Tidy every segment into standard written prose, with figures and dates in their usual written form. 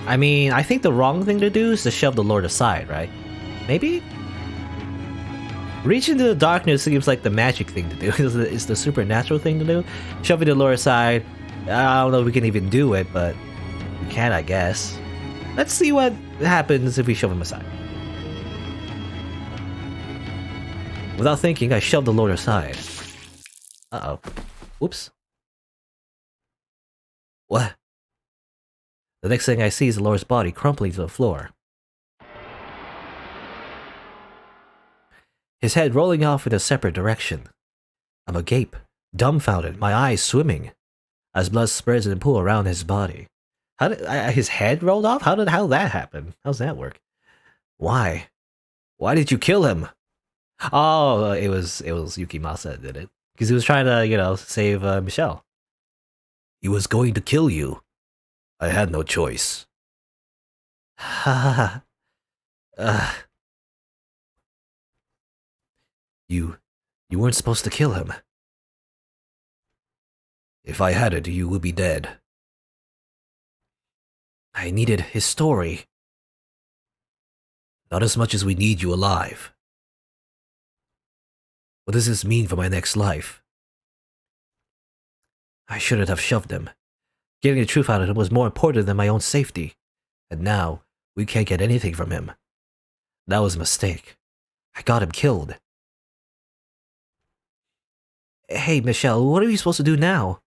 I mean, I think the wrong thing to do is to shove the Lord aside, right? Maybe? Reach into the darkness seems like the magic thing to do. It's the supernatural thing to do. Shoving the Lord aside, I don't know if we can even do it, but we can, I guess. Let's see what happens if we shove him aside. Without thinking, I shoved the Lord aside. Uh-oh. Whoops. What? The next thing I see is the Lord's body crumpling to the floor. His head rolling off in a separate direction. I'm agape, dumbfounded, my eyes swimming, as blood spreads in a pool around his body. How did his head rolled off? How did that happen? How's that work? Why? Why did you kill him? Oh, it was Yukimasa that did it. Because he was trying to, save Michelle. He was going to kill you. I had no choice. Ha ha. You weren't supposed to kill him. If I had it, you would be dead. I needed his story. Not as much as we need you alive. What does this mean for my next life? I shouldn't have shoved him. Getting the truth out of him was more important than my own safety. And now, we can't get anything from him. That was a mistake. I got him killed. Hey, Michelle, what are we supposed to do now?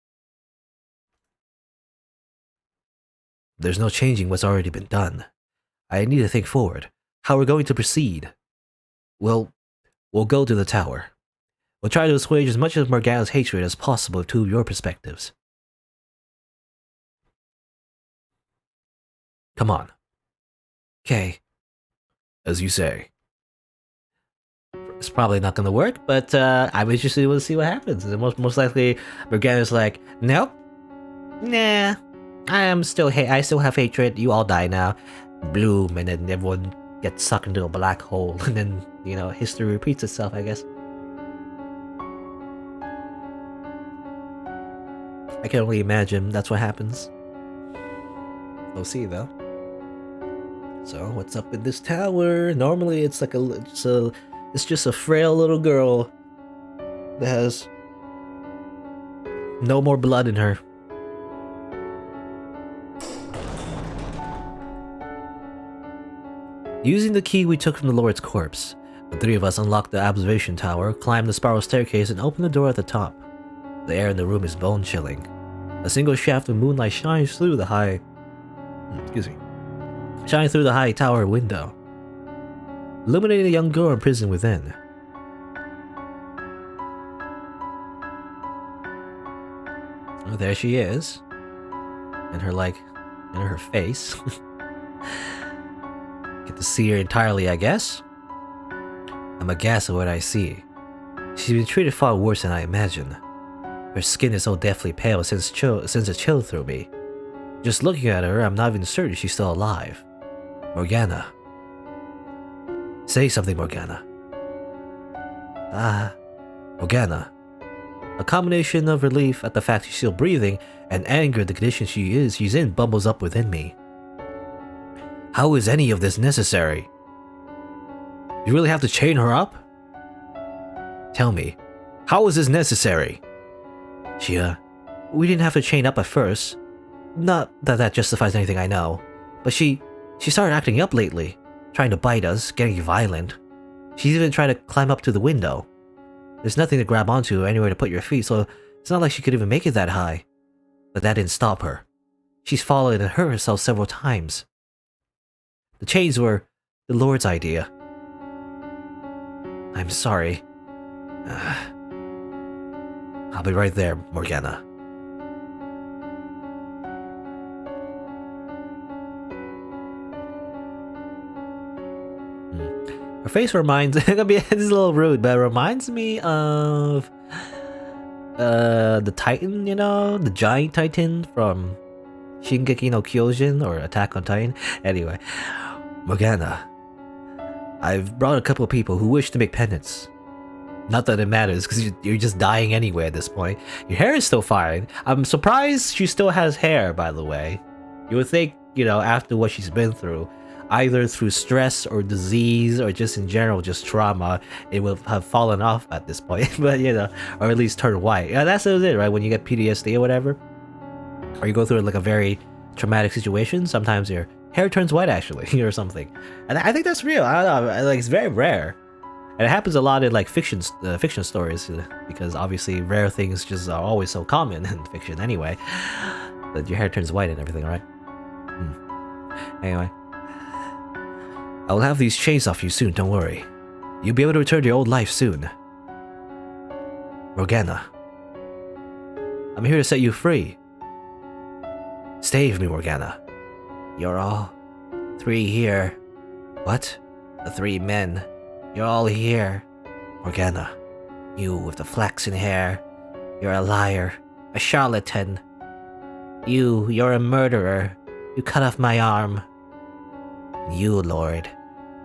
There's no changing what's already been done. I need to think forward. How we're going to proceed. We'll go to the tower. We'll try to assuage as much of Morgana's hatred as possible to your perspectives. Come on. Okay. As you say. It's probably not gonna work, but I'm interested to see what happens. And most likely, Morgana's like, nope. Nah. I still have hatred. You all die now. Bloom, and then everyone gets sucked into a black hole. And then, history repeats itself, I guess. I can only imagine that's what happens. We'll see, though. So, what's up in this tower? Normally, it's like it's just a frail little girl that has no more blood in her. Using the key we took from the Lord's corpse, the three of us unlocked the observation tower, climbed the spiral staircase, and opened the door at the top. The air in the room is bone-chilling. A single shaft of moonlight shines through the high tower window, illuminating a young girl imprisoned within. Oh, there she is. And her face. Get to see her entirely, I guess. I'm aghast at what I see. She's been treated far worse than I imagined. Her skin is so deathly pale since a chill through me. Just looking at her, I'm not even certain she's still alive. Morgana. Say something, Morgana. Morgana. A combination of relief at the fact she's still breathing and anger at the condition she's in bubbles up within me. How is any of this necessary? You really have to chain her up? Tell me, how is this necessary? We didn't have to chain up at first. Not that justifies anything I know, but she started acting up lately, trying to bite us, getting violent. She's even trying to climb up to the window. There's nothing to grab onto or anywhere to put your feet, so it's not like she could even make it that high. But that didn't stop her. She's fallen and hurt herself several times. The chains were the Lord's idea. I'm sorry. I'll be right there, Morgana. Her face reminds this is a little rude, but it reminds me of the Titan, the giant Titan from Shingeki no Kyojin or Attack on Titan. Anyway, Morgana, I've brought a couple of people who wish to make penance. Not that it matters, because you're just dying anyway at this point. Your hair is still fine. I'm surprised she still has hair, by the way. You would think you know, after what she's been through, either through stress or disease or just in general, just trauma, it will have fallen off at this point. But you know, or at least turn white. Yeah, that's it, right? When you get PTSD or whatever, or you go through like a very traumatic situation, sometimes your hair turns white actually, or something. And I think that's real. I don't know, like it's very rare. And it happens a lot in like fiction stories, because obviously rare things just are always so common in fiction anyway. That your hair turns white and everything, right? Anyway, I will have these chains off you soon, don't worry. You'll be able to return to your old life soon. Morgana, I'm here to set you free. Stay with me, Morgana. You're all three here. What? The three men. You're all here. Morgana, you with the flaxen hair. You're a liar. A charlatan. You're a murderer. You cut off my arm. You, Lord.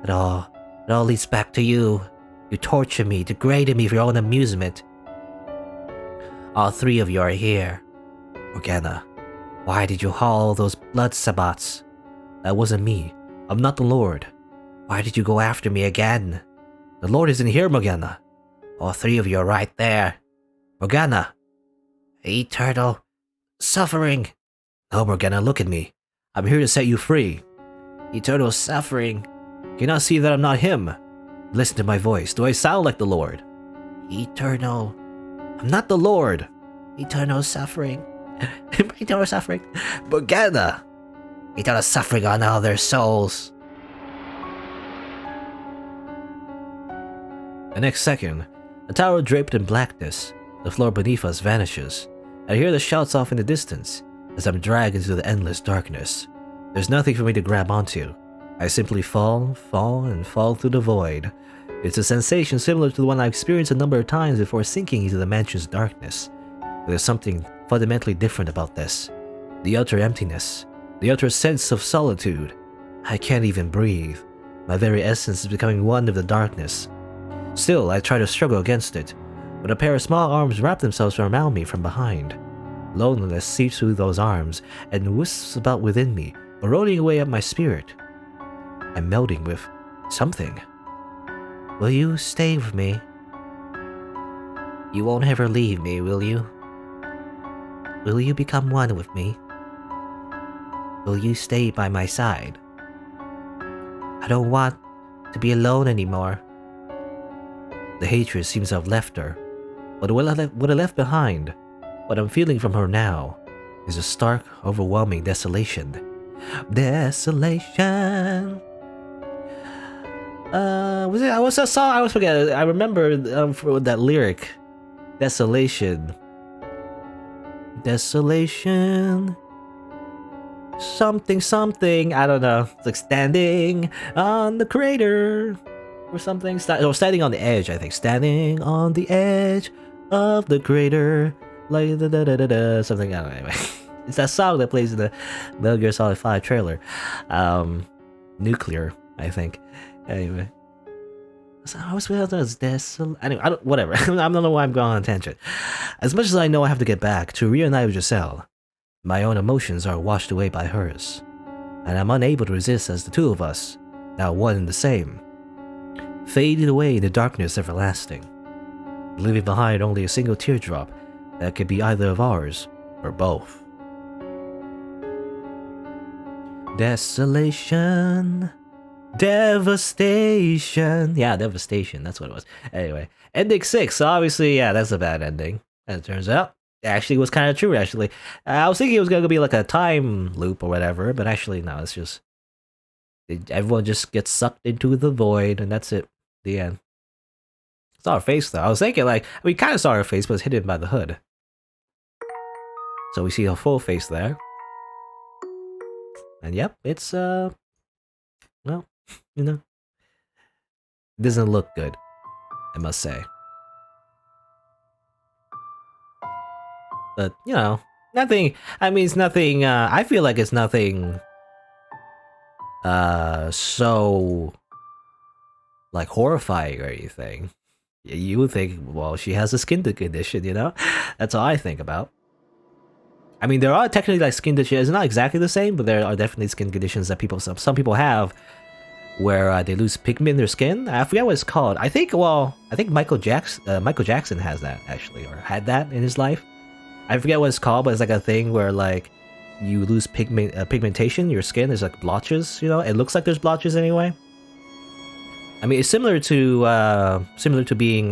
It all leads back to you. You torture me, degraded me for your own amusement. All three of you are here. Morgana, why did you haul those blood sabbats? That wasn't me. I'm not the Lord. Why did you go after me again? The Lord isn't here, Morgana. All three of you are right there. Morgana. Eternal suffering. No, Morgana, look at me. I'm here to set you free. Eternal suffering. Can you not see that I'm not him? Listen to my voice. Do I sound like the Lord? Eternal. I'm not the Lord. Eternal suffering. Eternal suffering. Morgana. Eternal suffering on all their souls. The next second, a tower draped in blackness, the floor beneath us vanishes. I hear the shouts off in the distance as I'm dragged into the endless darkness. There's nothing for me to grab onto. I simply fall through the void. It's a sensation similar to the one I've experienced a number of times before sinking into the mansion's darkness. But there's something fundamentally different about this. The utter emptiness, the utter sense of solitude. I can't even breathe. My very essence is becoming one with the darkness. Still, I try to struggle against it, but a pair of small arms wrap themselves around me from behind. Loneliness seeps through those arms and wisps about within me, eroding away at my spirit. I'm melding with something. Will you stay with me? You won't ever leave me, will you? Will you become one with me? Will you stay by my side? I don't want to be alone anymore. The hatred seems to have left her, but what I left behind, what I'm feeling from her now, is a stark, overwhelming desolation. Desolation. Was it? What's that song? I always forget. I remember for that lyric. Desolation. Desolation. Something, something. I don't know. It's like standing on the crater. Or something. Standing on the edge, I think. Standing on the edge of the crater. Like da da da da da. Something. I don't know. Anyway. It's that song that plays in the Metal Gear Solid 5 trailer. Nuclear, I think. Anyway. So I was desolate. Anyway, whatever. I don't know why I'm going on a tangent. As much as I know I have to get back to reunite with Giselle, my own emotions are washed away by hers. And I'm unable to resist as the two of us, now one and the same, faded away in the darkness everlasting, leaving behind only a single teardrop that could be either of ours or both. Desolation. Devastation. Yeah, devastation. That's what it was. Anyway, ending 6. So obviously, yeah, that's a bad ending. As it turns out, it actually was kind of true, actually. I was thinking it was going to be like a time loop or whatever, but actually, no, it's just... everyone just gets sucked into the void, and that's it. The end. Saw her face, though. I was thinking, like, we kind of saw her face, but it's hidden by the hood. So we see her full face there. And yep, it's, well, you know, it doesn't look good, I must say. But, you know, nothing, I mean, it's nothing, I feel like it's nothing, so, like, horrifying or anything. You would think, well, she has a skin condition, you know? That's all I think about. I mean, there are technically like skin conditions. It's not exactly the same, but there are definitely skin conditions that some people have where they lose pigment in their skin. I forget what it's called. I think Michael Jackson has that actually, or had that in his life. I forget what it's called, but it's like a thing where like you lose pigmentation. Your skin is like blotches. You know, it looks like there's blotches anyway. I mean, it's similar to being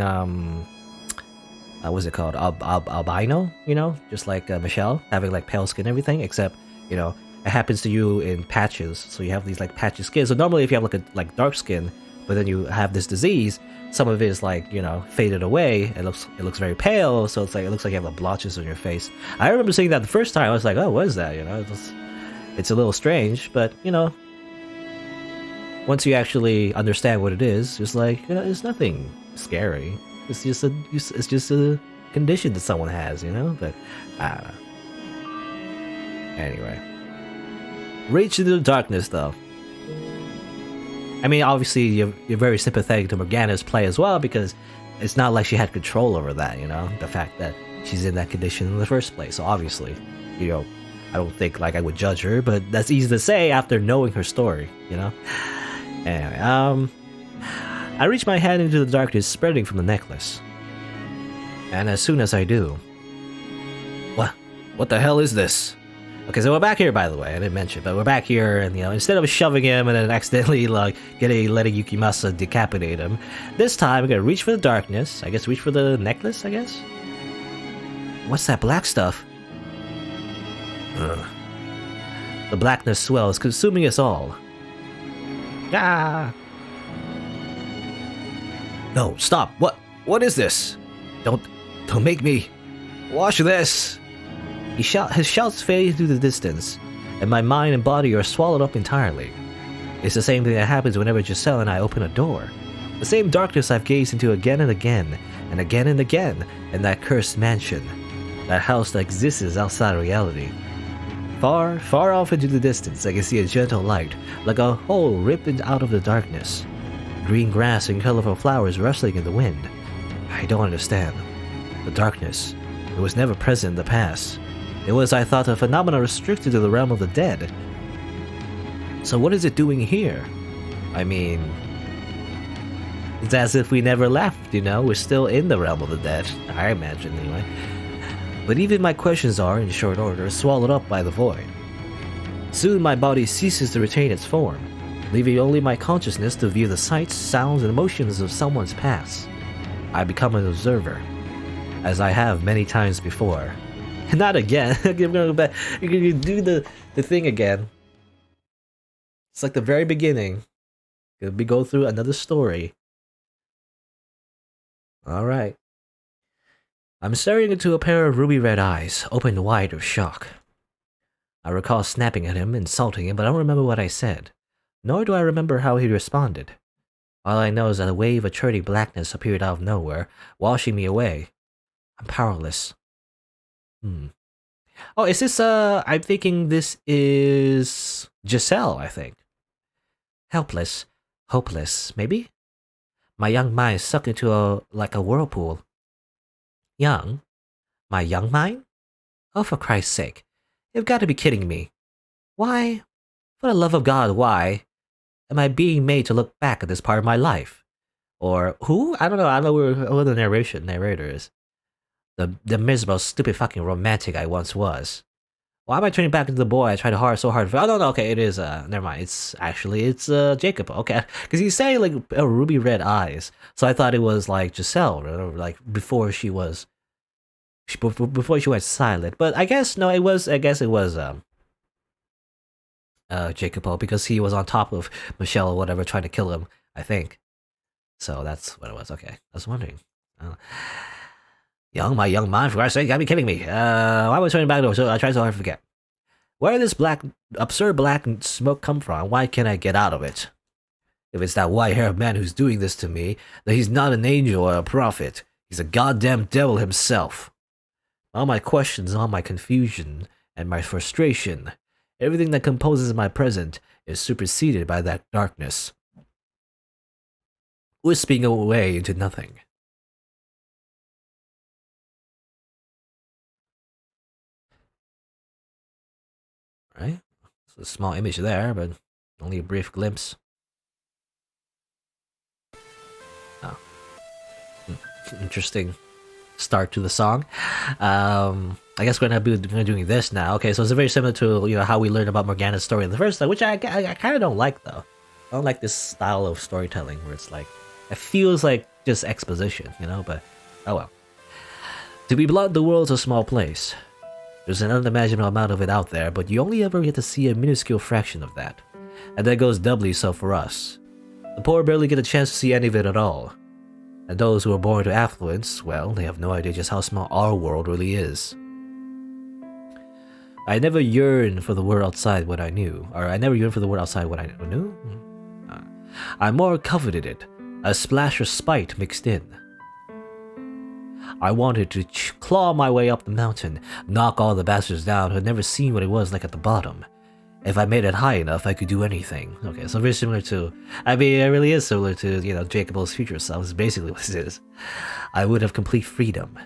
what's it called, albino? You know, just like Michelle having like pale skin and everything, except you know it happens to you in patches. So you have these like patchy skin. So normally, if you have like dark skin, but then you have this disease, some of it is like faded away. It looks very pale. So it looks like you have like blotches on your face. I remember seeing that the first time. I was like, oh, what is that? It's a little strange, but once you actually understand what it is, it's like it's nothing scary. It's just a condition that someone has, But I don't know. Anyway, reach into the darkness, though. I mean, obviously, you're very sympathetic to Morgana's play as well because it's not like she had control over that. The fact that she's in that condition in the first place. So obviously, I don't think like I would judge her, but that's easy to say after knowing her story. Anyway, I reach my hand into the darkness spreading from the necklace. And as soon as I do... What the hell is this? Okay, so we're back here, by the way. I didn't mention, but we're back here, and instead of shoving him and then accidentally like letting Yukimasa decapitate him, this time we're gonna reach for the darkness. I guess reach for the necklace, I guess? What's that black stuff? Ugh. The blackness swells, consuming us all. Ah! No, stop! What is this? Don't make me watch this! His shouts fade through the distance, and my mind and body are swallowed up entirely. It's the same thing that happens whenever Giselle and I open a door. The same darkness I've gazed into again and again, and again and again, in that cursed mansion. That house that exists outside reality. Far, far off into the distance, I can see a gentle light, like a hole ripped out of the darkness. Green grass and colorful flowers rustling in the wind. I don't understand. The darkness. It was never present in the past. It was, I thought, a phenomenon restricted to the realm of the dead. So what is it doing here? I mean... It's as if we never left, We're still in the realm of the dead. I imagine, anyway. But even my questions are, in short order, swallowed up by the void. Soon my body ceases to retain its form, leaving only my consciousness to view the sights, sounds, and emotions of someone's past. I become an observer, as I have many times before. Not again. I'm gonna go back. You're gonna do the thing again. It's like the very beginning. We go through another story. Alright. I'm staring into a pair of ruby red eyes, opened wide with shock. I recall snapping at him, insulting him, but I don't remember what I said. Nor do I remember how he responded. All I know is that a wave of churning blackness appeared out of nowhere, washing me away. I'm powerless. Oh, is this, I'm thinking this is Giselle, I think. Helpless. Hopeless, maybe? My young mind sucked into a whirlpool. Young? My young mind? Oh, for Christ's sake. You've got to be kidding me. Why? For the love of God, why am I being made to look back at this part of my life? Or who? I don't know who the narrator is. The miserable, stupid fucking romantic I once was. Why am I turning back into the boy I tried so hard for? Oh, no, okay, it is, never mind. It's Jacob, okay. Because he's saying, like, ruby red eyes. So I thought it was, like, Giselle, like, before she went silent. But I guess it was Jacob, because he was on top of Michelle or whatever, trying to kill him, I think. So that's what it was, okay. I was wondering. My young mind, for Christ's sake, you gotta be kidding me. Why was I turning back door? So I tried so hard to forget. Where did this absurd black smoke come from? Why can't I get out of it? If it's that white-haired man who's doing this to me, then he's not an angel or a prophet. He's a goddamn devil himself. All my questions, all my confusion, and my frustration, everything that composes my present is superseded by that darkness, wisping away into nothing. Right? It's a small image there, but only a brief glimpse. Oh, interesting start to the song. I guess we're gonna be doing this now. Okay, so it's very similar to how we learned about Morgana's story in the first time, which I kind of don't like though. I don't like this style of storytelling where it's like it feels like just exposition, But oh well. To be blunt, the world's a small place. There's an unimaginable amount of it out there, but you only ever get to see a minuscule fraction of that, and that goes doubly so for us. The poor barely get a chance to see any of it at all. And those who are born to affluence, well, they have no idea just how small our world really is. I never yearned for the world outside what I knew, or I never yearned for the world outside what I knew? I more coveted it, a splash of spite mixed in. I wanted to claw my way up the mountain, knock all the bastards down who had never seen what it was like at the bottom. If I made it high enough, I could do anything. Okay, so very similar to... I mean, it really is similar to, Jacob's future self. Is basically what it is. I would have complete freedom.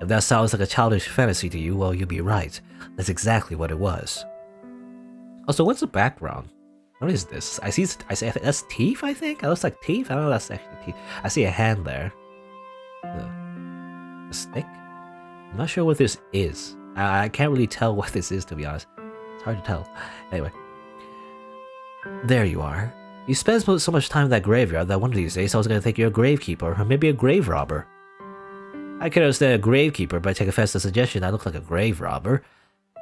If that sounds like a childish fantasy to you, well, you'd be right. That's exactly what it was. Also, what's the background? What is this? I see that's teeth, I think? It looks like teeth? I don't know if that's actually teeth. I see a hand there. A stick? I'm not sure what this is. I can't really tell what this is, to be honest. It's hard to tell. Anyway. There you are. You spend so much time in that graveyard that one of these days I was going to think you're a gravekeeper, or maybe a grave robber. I can understand a gravekeeper, but I take offense to the suggestion I look like a grave robber.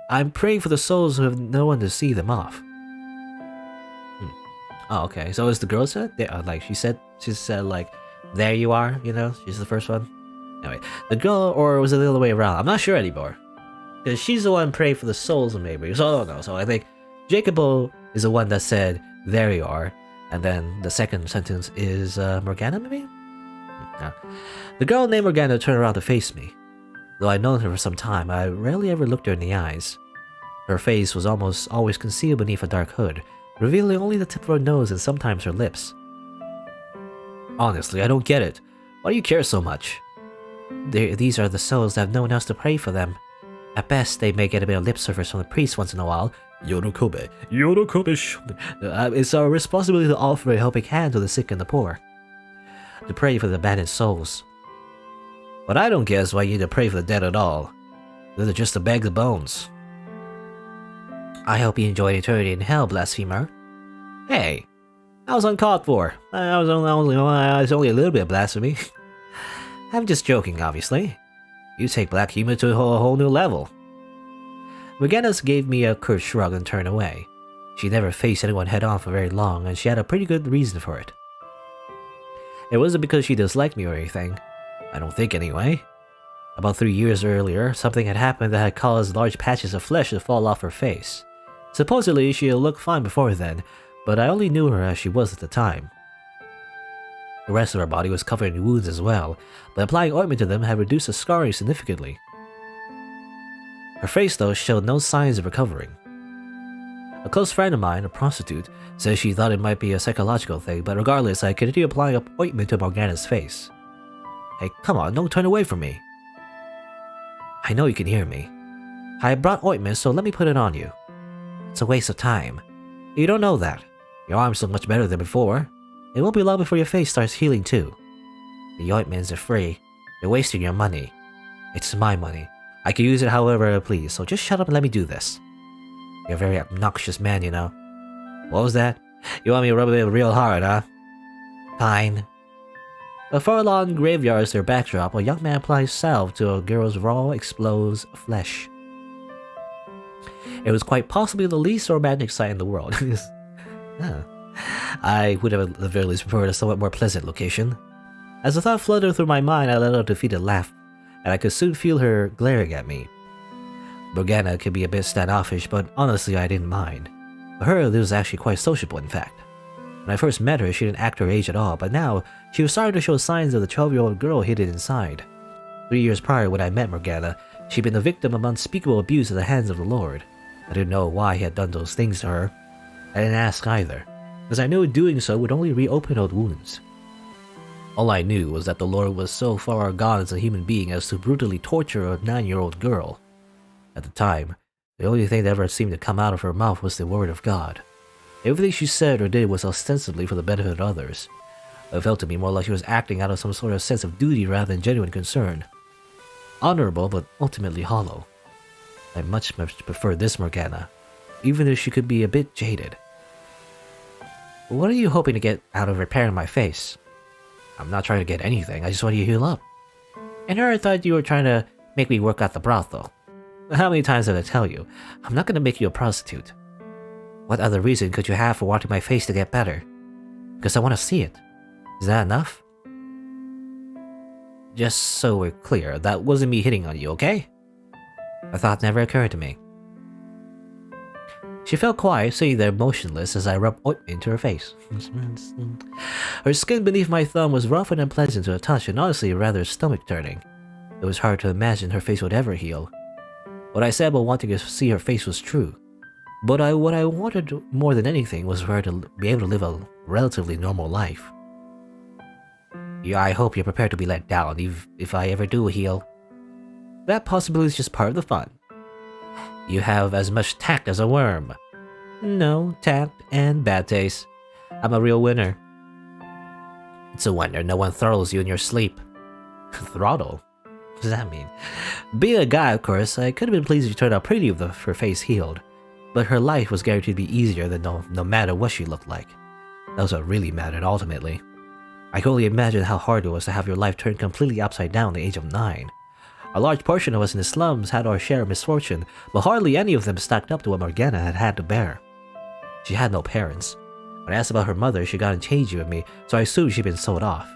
I'm praying for the souls who have no one to see them off. Oh, okay. So is the girl said? Like she said like, there you are, she's the first one. Anyway, the girl, or was it the other way around? I'm not sure anymore. Because she's the one praying for the souls of maybe. So I don't know. So I think Jacobo is the one that said, there you are. And then the second sentence is Morgana, maybe? No. The girl named Morgana turned around to face me. Though I'd known her for some time, I rarely ever looked her in the eyes. Her face was almost always concealed beneath a dark hood, revealing only the tip of her nose and sometimes her lips. Honestly, I don't get it. Why do you care so much? These are the souls that have no one else to pray for them. At best, they may get a bit of lip service from the priest once in a while. Yorokobe. It's our responsibility to offer a helping hand to the sick and the poor. To pray for the abandoned souls. What I don't get is why you need to pray for the dead at all. They're just to beg the bones. I hope you enjoyed eternity in hell, blasphemer. Hey, that was uncalled for. That was only a little bit of blasphemy. I'm just joking, obviously. You take black humor to a whole new level. Morgana gave me a curt shrug and turned away. She never faced anyone head-on for very long, and she had a pretty good reason for it. It wasn't because she disliked me or anything. I don't think anyway. About 3 years earlier, something had happened that had caused large patches of flesh to fall off her face. Supposedly, she had looked fine before then, but I only knew her as she was at the time. The rest of her body was covered in wounds as well, but applying ointment to them had reduced the scarring significantly. Her face, though, showed no signs of recovering. A close friend of mine, a prostitute, says she thought it might be a psychological thing, but regardless, I continued applying ointment to Morgana's face. Hey, come on, don't turn away from me. I know you can hear me. I brought ointment, so let me put it on you. It's a waste of time. You don't know that. Your arms look much better than before. It won't be long before your face starts healing too. The ointments are free. You're wasting your money. It's my money. I can use it however I please, so just shut up and let me do this. You're a very obnoxious man, you know. What was that? You want me to rub it real hard, huh? Fine. A far-along graveyard is their backdrop. A young man applies salve to a girl's raw, exposed flesh. It was quite possibly the least romantic sight in the world. I would have at the very least preferred a somewhat more pleasant location. As the thought fluttered through my mind, I let out a defeated laugh, and I could soon feel her glaring at me. Morgana could be a bit standoffish, but honestly I didn't mind. For her, this was actually quite sociable, in fact. When I first met her, she didn't act her age at all, but now she was starting to show signs of the 12-year-old girl hidden inside. 3 years prior, when I met Morgana, she'd been the victim of unspeakable abuse at the hands of the Lord. I didn't know why he had done those things to her. I didn't ask either, because I knew doing so would only reopen old wounds. All I knew was that the Lord was so far gone as a human being as to brutally torture a 9-year-old girl. At the time, The only thing that ever seemed to come out of her mouth was the word of God. Everything she said or did was ostensibly for the benefit of others. It felt to me more like she was acting out of some sort of sense of duty rather than genuine concern. Honorable, but ultimately hollow. I much prefer this Morgana, even if she could be a bit jaded. What are you hoping to get out of repairing my face? I'm not trying to get anything, I just want you to heal up. And here I thought you were trying to make me work at the brothel. How many times did I tell you? I'm not going to make you a prostitute. What other reason could you have for wanting my face to get better? Because I want to see it. Is that enough? Just so we're clear, that wasn't me hitting on you, okay? A thought never occurred to me. She fell quiet, sitting there motionless as I rubbed ointment into her face. Her skin beneath my thumb was rough and unpleasant to the touch and honestly rather stomach-turning. It was hard to imagine her face would ever heal. What I said about wanting to see her face was true. But what I wanted more than anything was for her to be able to live a relatively normal life. Yeah, I hope you're prepared to be let down if I ever do heal. That possibility is just part of the fun. You have as much tact as a worm. No, tact and bad taste. I'm a real winner. It's a wonder no one throttles you in your sleep. Throttle? What does that mean? Being a guy, of course, I could have been pleased if she turned out pretty with her face healed. But her life was guaranteed to be easier than no matter what she looked like. That was what really mattered ultimately. I could only imagine how hard it was to have your life turned completely upside down at the age of 9. A large portion of us in the slums had our share of misfortune, but hardly any of them stacked up to what Morgana had had to bear. She had no parents. When I asked about her mother, she got engaged with me, so I assumed she'd been sold off.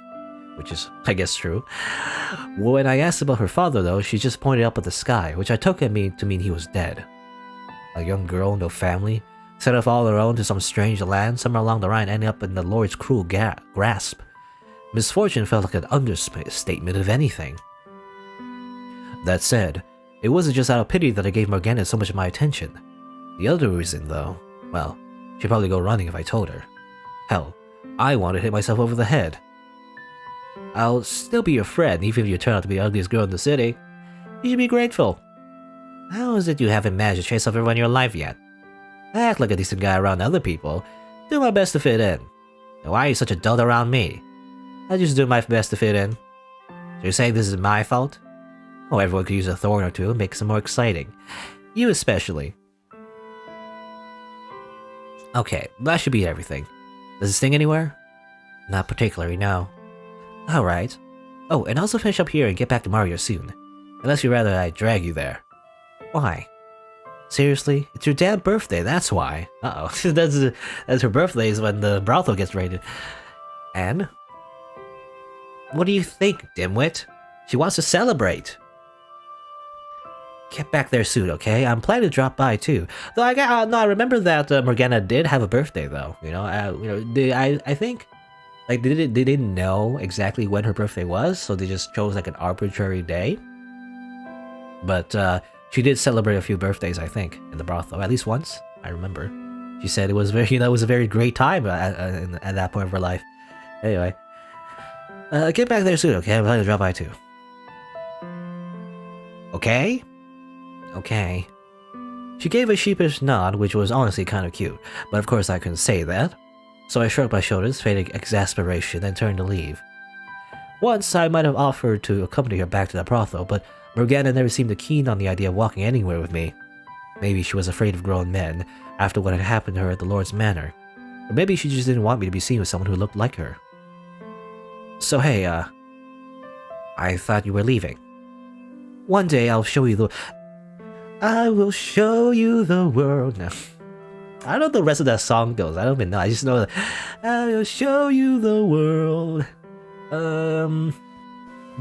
Which is, I guess, true. When I asked about her father, though, she just pointed up at the sky, which I took to mean he was dead. A young girl, no family, set off all her own to some strange land, somewhere along the Rhine, ending up in the Lord's cruel grasp. Misfortune felt like an understatement of anything. That said, it wasn't just out of pity that I gave Morgana so much of my attention. The other reason, though, well, she'd probably go running if I told her. Hell, I wanted to hit myself over the head. I'll still be your friend, even if you turn out to be the ugliest girl in the city. You should be grateful. How is it you haven't managed to chase off everyone in your life yet? I act like a decent guy around other people. Do my best to fit in. Why are you such a dolt around me? I just do my best to fit in. So you're saying this is my fault? Oh, everyone could use a thorn or two and make it more exciting. You especially. Okay, that should be everything. Does it sting anywhere? Not particularly, no. Alright. Oh, and also finish up here and get back to Mario soon. Unless you'd rather I drag you there. Why? Seriously? It's your damn birthday, that's why. Uh-oh. that's her birthday is when the brothel gets raided. And? What do you think, dimwit? She wants to celebrate. Get back there soon, okay? I'm planning to drop by too. Though I remember that Morgana did have a birthday, though. I think like they didn't know exactly when her birthday was, so they just chose like an arbitrary day. But she did celebrate a few birthdays, I think, in the brothel. At least once, I remember. She said it was it was a very great time at that point of her life. Anyway, get back there soon, okay? I'm planning to drop by too. Okay? Okay. She gave a sheepish nod, which was honestly kind of cute, but of course I couldn't say that. So I shrugged my shoulders, feigning exasperation, and turned to leave. Once I might have offered to accompany her back to the brothel, but Morgana never seemed keen on the idea of walking anywhere with me. Maybe she was afraid of grown men, after what had happened to her at the Lord's Manor. Or maybe she just didn't want me to be seen with someone who looked like her. So hey, I thought you were leaving. One day I'll show you I will show you the world. No. I don't know the rest of that song goes. I don't even know. I just know that I will show you the world.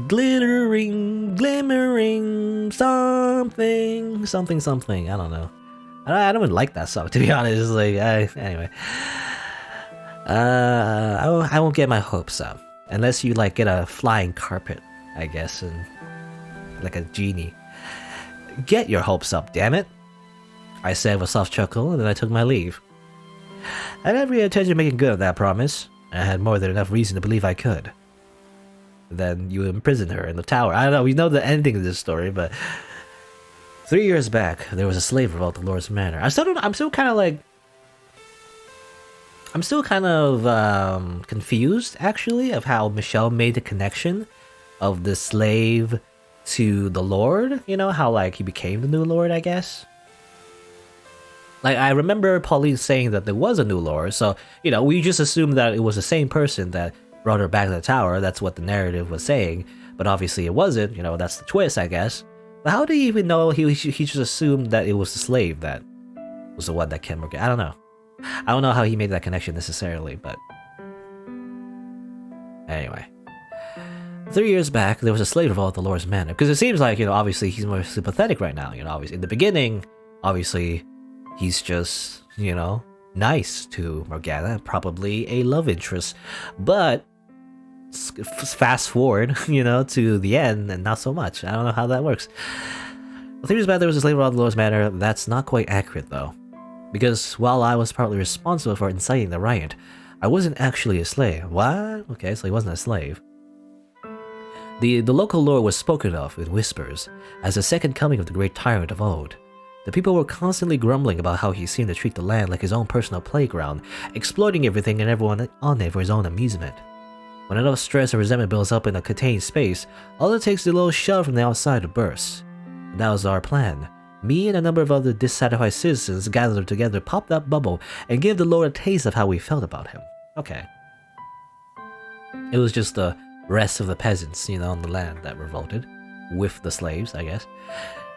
Glittering, glimmering, something. I don't know. I don't even like that song, to be honest. It's like, anyway. I won't get my hopes up. Unless you, like, get a flying carpet, I guess, and like a genie. Get your hopes up, damn it! I said with a soft chuckle, and then I took my leave. I had every intention of making good on that promise, and I had more than enough reason to believe I could. Then you imprisoned her in the tower. I don't know, we know the ending of this story, but 3 years back, there was a slave revolt at Lord's Manor. I'm still kind of like... I'm still kind of confused, actually, of how Michelle made the connection of the slave to the Lord. You know, how, like, he became the new Lord, I guess. Like, I remember Pauline saying that there was a new Lord, so, you know, we just assumed that it was the same person that brought her back to the tower. That's what the narrative was saying, but obviously it wasn't. You know, that's the twist, I guess. But how did he even know? He just assumed that it was the slave that was the one that killed Morgana. I don't know. I don't know how he made that connection necessarily, but... Anyway. 3 years back, there was a slave revolt at the Lord's Manor. Because it seems like, you know, obviously he's more sympathetic right now. You know, obviously, in the beginning, obviously, he's just, you know, nice to Morgana. Probably a love interest. But... fast forward, you know, to the end, and not so much. I don't know how that works. 3 years back, there was a slave revolt at the Lord's Manor. That's not quite accurate, though. Because while I was partly responsible for inciting the riot, I wasn't actually a slave. What? Okay, so he wasn't a slave. The local lore was spoken of in whispers as the second coming of the great tyrant of old. The people were constantly grumbling about how he seemed to treat the land like his own personal playground, exploiting everything and everyone on it for his own amusement. When enough stress and resentment builds up in a contained space, all it takes is a little shove from the outside to burst. And that was our plan. Me and a number of other dissatisfied citizens gathered together, popped that bubble, and gave the Lord a taste of how we felt about him. Okay. It was just the rest of the peasants, you know, on the land that revolted. With the slaves, I guess.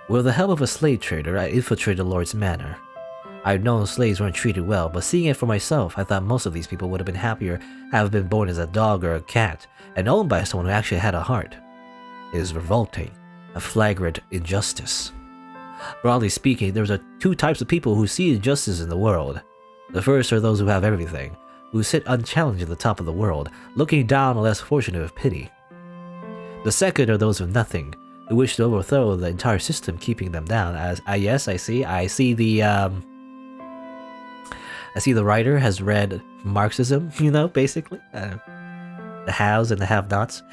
With the help of a slave trader, I infiltrated the Lord's manor. I'd known slaves weren't treated well, but seeing it for myself, I thought most of these people would have been happier have been born as a dog or a cat, and owned by someone who actually had a heart. It is revolting. A flagrant injustice. Broadly speaking, there are two types of people who see injustice in the world. The first are those who have everything, who sit unchallenged at the top of the world, looking down on less fortunate with pity. The second are those with nothing, who wish to overthrow the entire system keeping them down. As yes, I see the writer has read Marxism, you know, basically. The haves and the have-nots.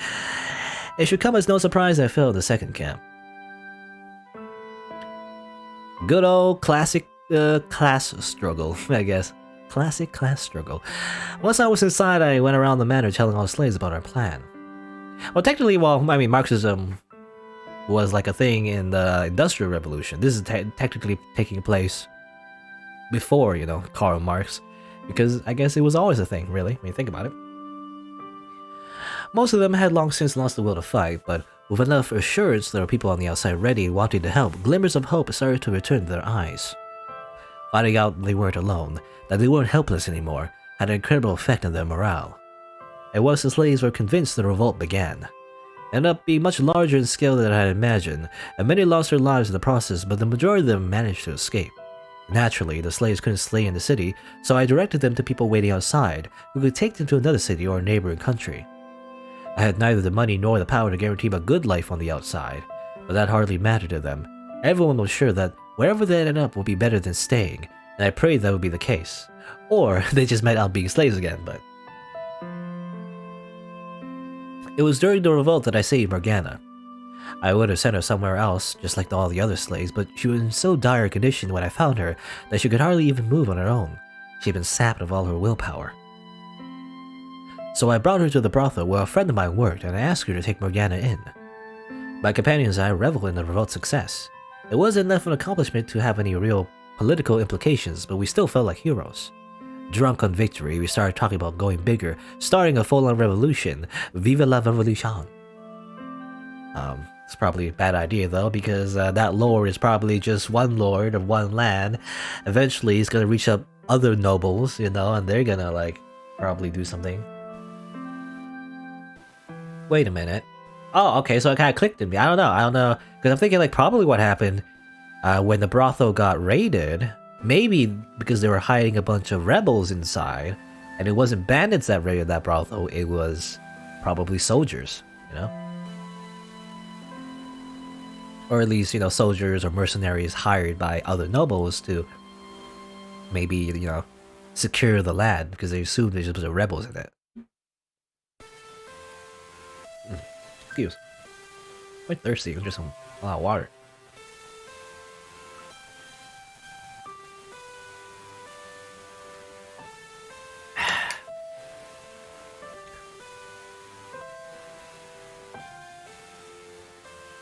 It should come as no surprise I fell in the second camp. Good old classic class struggle, I guess. Classic class struggle. Once I was inside, I went around the manor telling all the slaves about our plan. Well, technically, Marxism was like a thing in the Industrial Revolution. This is technically taking place before, you know, Karl Marx, because I guess it was always a thing, really, when you think about it. Most of them had long since lost the will to fight, but with enough assurance there were people on the outside ready and wanting to help, glimmers of hope started to return to their eyes. Finding out they weren't alone, that they weren't helpless anymore, had an incredible effect on their morale. And once the slaves were convinced, the revolt began. It ended up being much larger in scale than I had imagined, and many lost their lives in the process, but the majority of them managed to escape. Naturally, the slaves couldn't stay in the city, so I directed them to people waiting outside, who could take them to another city or a neighboring country. I had neither the money nor the power to guarantee them a good life on the outside, but that hardly mattered to them. Everyone was sure that wherever they ended up would be better than staying, and I prayed that would be the case. Or they just meant out being slaves again, but... It was during the revolt that I saved Morgana. I would have sent her somewhere else, just like all the other slaves, but she was in so dire a condition when I found her that she could hardly even move on her own. She had been sapped of all her willpower. So I brought her to the brothel where a friend of mine worked, and I asked her to take Morgana in. My companions and I reveled in the revolt's success. It wasn't enough of an accomplishment to have any real political implications, but we still felt like heroes. Drunk on victory, we started talking about going bigger, starting a full-on revolution. Vive la revolution! It's probably a bad idea though, because that lord is probably just one lord of one land. Eventually, he's gonna reach up other nobles, you know, and they're gonna, like, probably do something. Wait a minute. Oh, okay, so it kind of clicked in me. I don't know, because I'm thinking, like, probably what happened when the brothel got raided, maybe because they were hiding a bunch of rebels inside, and it wasn't bandits that raided that brothel, it was probably soldiers, you know? Or at least, you know, soldiers or mercenaries hired by other nobles to maybe, you know, secure the land, because they assumed there's a bunch of rebels in it. Excuse. I'm quite thirsty. I'm just a lot of water.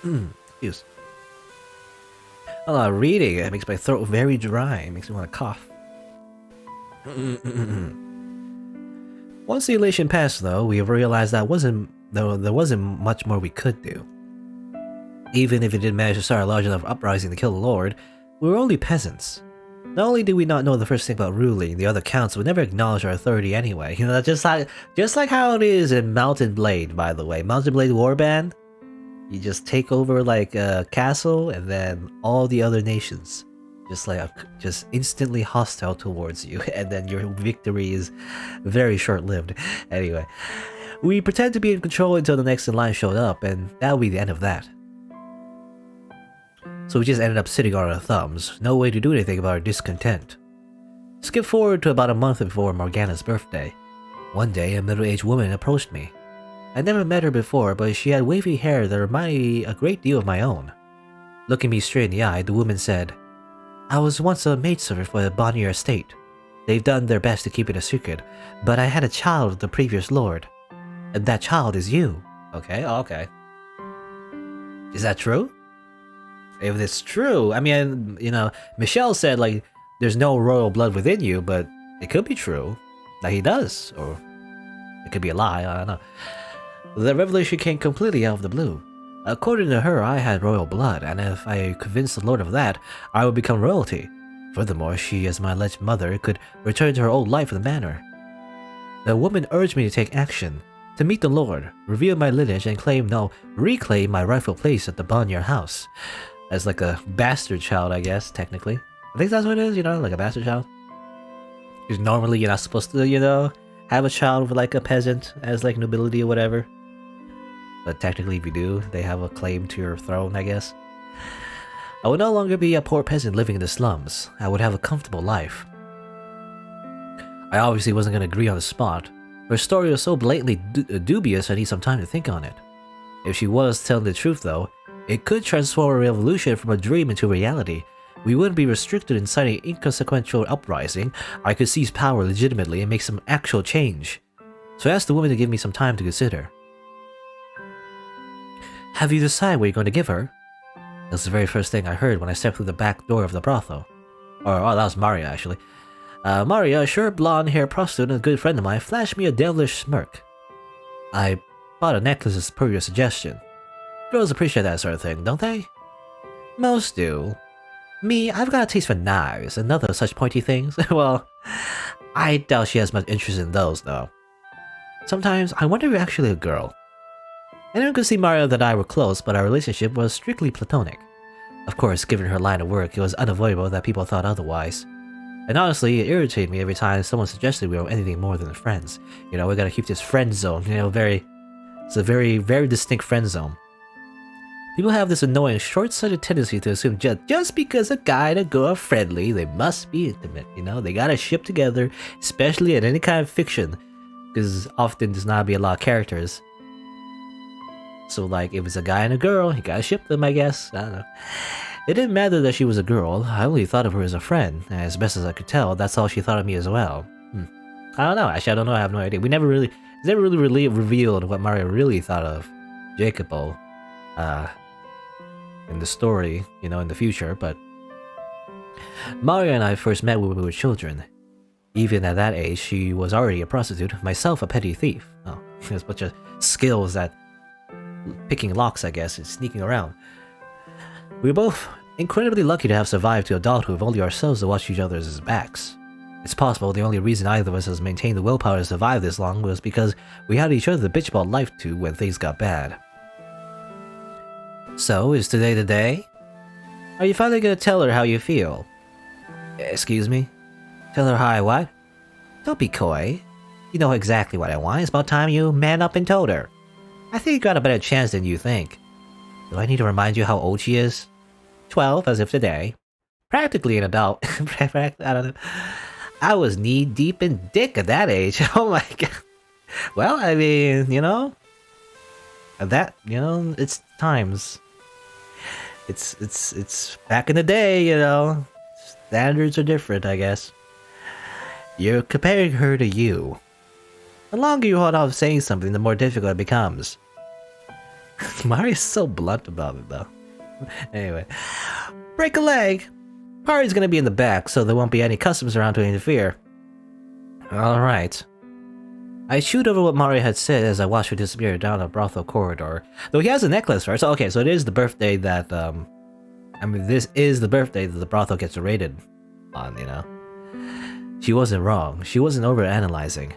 Excuse. A lot of reading. It makes my throat very dry. It makes me want to cough. Once the elation passed, though, we realized there wasn't much more we could do. Even if we did manage to start a large enough uprising to kill the Lord, we were only peasants. Not only did we not know the first thing about ruling, the other counts would never acknowledge our authority anyway. You know, just like how it is in Mountain Blade, by the way. Mountain Blade Warband, you just take over like a castle, and then all the other nations just instantly hostile towards you, and then your victory is very short-lived. Anyway, we pretend to be in control until the next in line showed up, and that would be the end of that. So we just ended up sitting on our thumbs, no way to do anything about our discontent. Skip forward to about a month before Morgana's birthday. One day, a middle-aged woman approached me. I'd never met her before, but she had wavy hair that reminded me a great deal of my own. Looking me straight in the eye, the woman said, "I was once a maidservant for the Bonnier estate. They've done their best to keep it a secret, but I had a child with the previous lord. And that child is you." Okay. Is that true? If it's true, I mean, you know, Michelle said, like, there's no royal blood within you, but it could be true that he does, or it could be a lie, I don't know. The revelation came completely out of the blue. According to her, I had royal blood, and if I convinced the Lord of that, I would become royalty. Furthermore, she, as my alleged mother, could return to her old life in the manor. The woman urged me to take action, to meet the Lord, reveal my lineage, and reclaim my rightful place at the Bonnier house. As like a bastard child, I guess, technically. I think that's what it is, you know, like a bastard child. Because normally you're not supposed to, you know, have a child with like a peasant as like nobility or whatever. But technically if you do, they have a claim to your throne, I guess. I would no longer be a poor peasant living in the slums. I would have a comfortable life. I obviously wasn't going to agree on the spot. Her story was so blatantly dubious I need some time to think on it. If she was telling the truth though, it could transform a revolution from a dream into reality. We wouldn't be restricted in inciting inconsequential uprising. I could seize power legitimately and make some actual change. So I asked the woman to give me some time to consider. "Have you decided what you're going to give her?" That was the very first thing I heard when I stepped through the back door of the brothel. Oh, that was Maria, actually. Maria, a short blonde-haired prostitute and a good friend of mine, flashed me a devilish smirk. "I bought a necklace as per your suggestion. Girls appreciate that sort of thing, don't they?" "Most do. Me, I've got a taste for knives and other such pointy things." Well, I doubt she has much interest in those, though. Sometimes, I wonder if you're actually a girl. Anyone could see Mario and I were close, but our relationship was strictly platonic. Of course, given her line of work, it was unavoidable that people thought otherwise. And honestly, it irritated me every time someone suggested we were anything more than friends. You know, we gotta keep this friend zone, you know, it's a very, very distinct friend zone. People have this annoying, short-sighted tendency to assume just because a guy and a girl are friendly, they must be intimate, you know? They gotta ship together, especially in any kind of fiction, because often there's not be a lot of characters. So, like, if it's a guy and a girl, you gotta ship them, I guess. I don't know. It didn't matter that she was a girl, I only thought of her as a friend, and as best as I could tell, that's all she thought of me as well. I don't know, actually I don't know, I have no idea. It's never really revealed what Mario really thought of Jacopo. In the story, you know, in the future, but Mario and I first met when we were children. Even at that age, she was already a prostitute, myself a petty thief. Oh, there's a bunch of skills at picking locks, I guess, and sneaking around. We were both incredibly lucky to have survived to adulthood with only ourselves to watch each other's backs. It's possible the only reason either of us has maintained the willpower to survive this long was because we had each other to bitch about life to when things got bad. "So, is today the day? Are you finally gonna tell her how you feel?" "Excuse me? Tell her how I what?" "Don't be coy. You know exactly what I want. It's about time you man up and told her. I think you got a better chance than you think. Do I need to remind you how old she is?" 12, as if today. Practically an adult. I don't know. I was knee-deep in dick at that age. Oh my god. Well, I mean, you know, it's times. It's back in the day, you know. Standards are different, I guess. You're comparing her to you. The longer you hold off saying something, the more difficult it becomes. Mario's so blunt about it, though. Anyway. Break a leg! Party's gonna be in the back, so there won't be any customers around to interfere. Alright. I chewed over what Mario had said as I watched her disappear down the brothel corridor. Though he has a necklace, right? So, okay, so it is the birthday that, I mean, this is the birthday that the brothel gets rated on, you know? She wasn't wrong. She wasn't overanalyzing.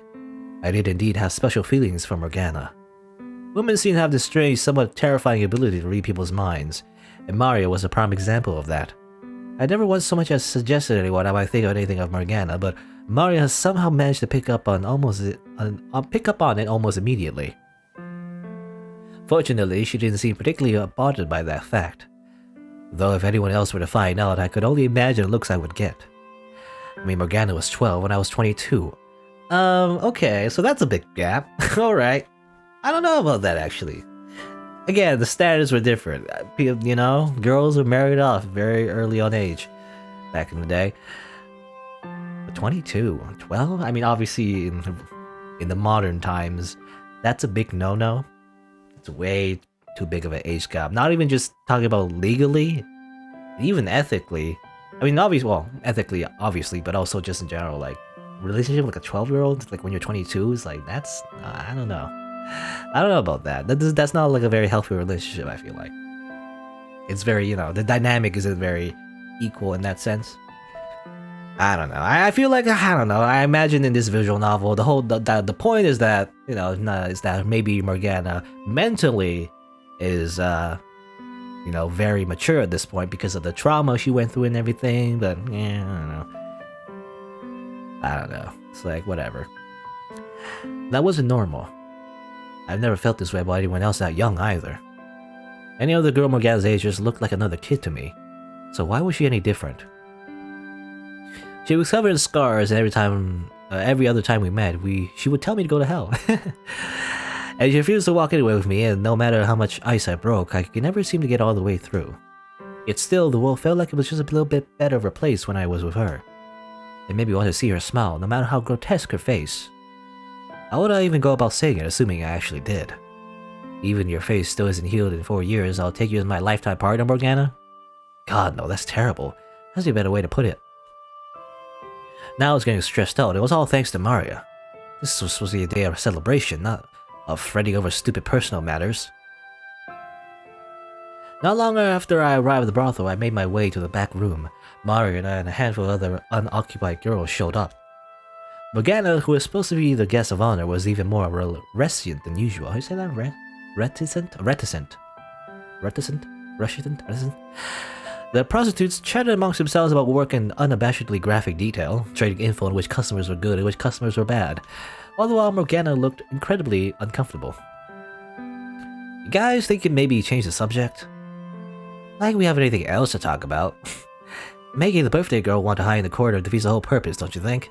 I did indeed have special feelings for Morgana. Women seem to have this strange, somewhat terrifying ability to read people's minds, and Mario was a prime example of that. I never once so much as suggested anyone I might think of anything of Morgana, but Mario has somehow managed to pick up on it almost immediately. Fortunately, she didn't seem particularly bothered by that fact. Though if anyone else were to find out, I could only imagine the looks I would get. I mean, Morgana was 12 when I was 22. Okay, so that's a big gap. Alright. I don't know about that, actually. Again, the standards were different. You know, girls were married off very early on age back in the day. But 22, 12? I mean, obviously, in the modern times, that's a big no-no. It's way too big of an age gap. Not even just talking about legally, even ethically. I mean, obviously, well, ethically, obviously, but also just in general, like, relationship with like a 12-year-old, like when you're 22, is like, that's, I don't know. I don't know about that. That's not like a very healthy relationship, I feel like. It's very, you know, the dynamic isn't very equal in that sense. I don't know. I feel like, I don't know. I imagine in this visual novel, the point is that, you know, is that maybe Morgana mentally is, you know, very mature at this point because of the trauma she went through and everything, but, yeah, I don't know. It's like, whatever. That wasn't normal. I've never felt this way about anyone else that young either. Any other girl Morgana's age just looked like another kid to me. So why was she any different? She was covered in scars, and every other time we met, she would tell me to go to hell. And she refused to walk anywhere with me, and no matter how much ice I broke, I could never seem to get all the way through. Yet still, the world felt like it was just a little bit better of a place when I was with her. It made me want to see her smile, no matter how grotesque her face. How would I even go about saying it, assuming I actually did? Even your face still isn't healed in 4 years, I'll take you as my lifetime partner, Morgana? God, no, that's terrible. That's a better way to put it. Now I was getting stressed out. It was all thanks to Maria. This was supposed to be a day of celebration, not of fretting over stupid personal matters. Not long after I arrived at the brothel, I made my way to the back room. Maria and a handful of other unoccupied girls showed up. Morgana, who was supposed to be the guest of honor, was even more reticent than usual. How do you say that? Reticent. The prostitutes chatted amongst themselves about work in unabashedly graphic detail, trading info on which customers were good and which customers were bad, all the while Morgana looked incredibly uncomfortable. You guys think you can maybe change the subject? Like we have anything else to talk about. Making the birthday girl want to hide in the corridor defeats the whole purpose, don't you think?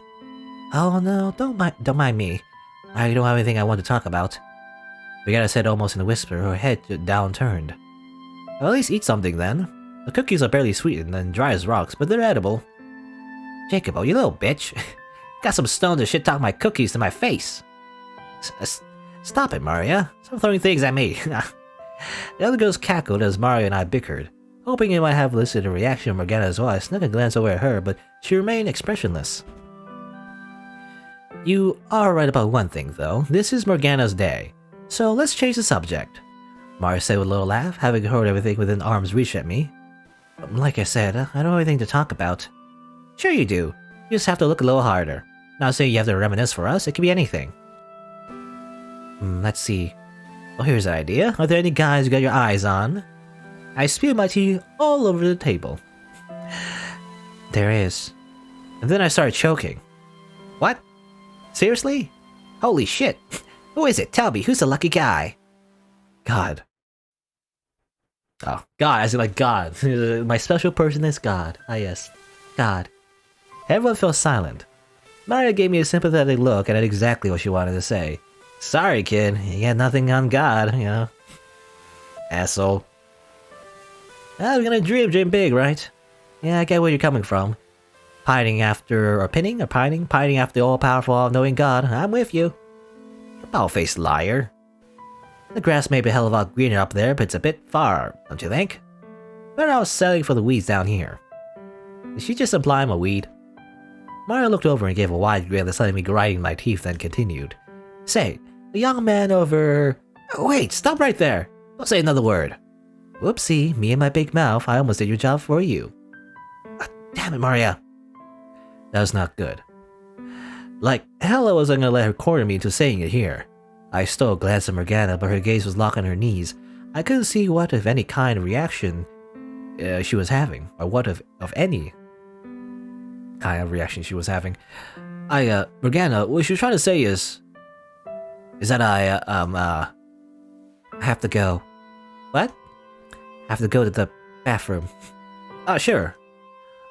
Oh no, don't mind me. I don't have anything I want to talk about. Morgana said almost in a whisper, her head downturned. Well, at least eat something then. The cookies are barely sweetened and dry as rocks, but they're edible. Jacobo, you little bitch. Got some stones to shit talk my cookies to my face. Stop it, Maria. Stop throwing things at me. The other girls cackled as Mario and I bickered. Hoping it might have elicited a reaction from Morgana as well, I snuck a glance over at her, but she remained expressionless. You are right about one thing, though. This is Morgana's day. So let's change the subject. Mario said with a little laugh, having heard everything within arm's reach at me. Like I said, I don't have anything to talk about. Sure you do. You just have to look a little harder. Not saying you have to reminisce for us, it could be anything. Let's see. Well, here's an idea. Are there any guys you got your eyes on? I spilled my tea all over the table. There is. And then I started choking. What? Seriously? Holy shit. Who is it? Tell me, who's the lucky guy? God. Oh, God, as in like God. My special person is God. Ah, yes. God. Everyone fell silent. Maria gave me a sympathetic look and had exactly what she wanted to say. Sorry, kid. You got nothing on God, you know. Asshole. I was gonna dream big, right? Yeah, I get where you're coming from. Pining after the all-powerful, all-knowing God. I'm with you. You bald-faced liar. The grass may be a hell of a lot greener up there, but it's a bit far, don't you think? Better I was selling for the weeds down here. Did she just imply I'm a weed? Mario looked over and gave a wide grin that's letting me grinding my teeth, then continued. Say, the young man over... Oh, wait, stop right there! Don't say another word. Whoopsie, me and my big mouth, I almost did your job for you. Damn it, Mario. That was not good. Like, hell I wasn't gonna let her corner me into saying it here. I stole a glance at Morgana, but her gaze was locked on her knees. I couldn't see what, if any, kind of reaction she was having, or what, if any kind of reaction she was having. Morgana, what she was trying to say is that I have to go. What? I have to go to the bathroom. Oh, sure.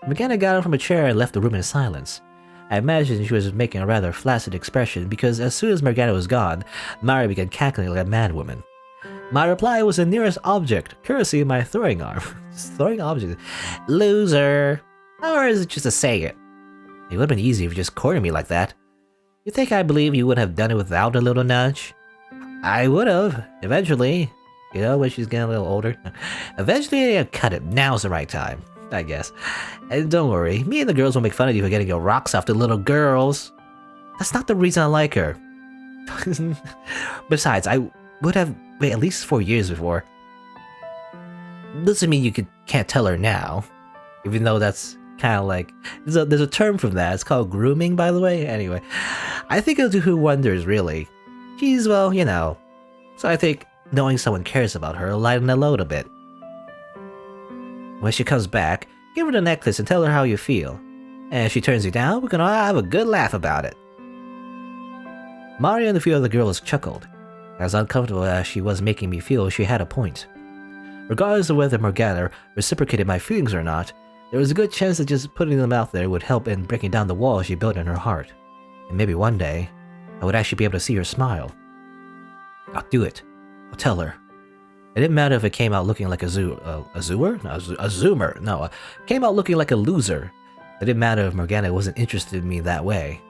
Morgana got up from a chair and left the room in silence. I imagined she was making a rather flaccid expression because as soon as Morgana was gone, Mario began cackling like a madwoman. My reply was the nearest object, courtesy of my throwing arm. Just throwing objects. Loser! Or is it just to say it? It would have been easy if you just cornered me like that. You think I believe you would have done it without a little nudge? I would have, eventually. You know, when she's getting a little older. Eventually, I'll cut it. Now's the right time, I guess. And don't worry, me and the girls will make fun of you for getting your rocks off the little girls. That's not the reason I like her. Besides, I would have waited at least 4 years before. Doesn't mean you can't tell her now. Even though that's kind of like... There's a term for that. It's called grooming, by the way. Anyway, I think it'll do her wonders, really. She's, well, you know. So I think knowing someone cares about her will lighten the load a bit. When she comes back, give her the necklace and tell her how you feel. And if she turns you down, we're gonna have a good laugh about it. Mario and a few other girls chuckled. As uncomfortable as she was making me feel, she had a point. Regardless of whether Morgana reciprocated my feelings or not, there was a good chance that just putting them out there would help in breaking down the walls she built in her heart. And maybe one day, I would actually be able to see her smile. I'll do it. I'll tell her. It didn't matter if it came out looking like a zoomer? No, a zoomer. No, came out looking like a loser. It didn't matter if Morgana wasn't interested in me that way.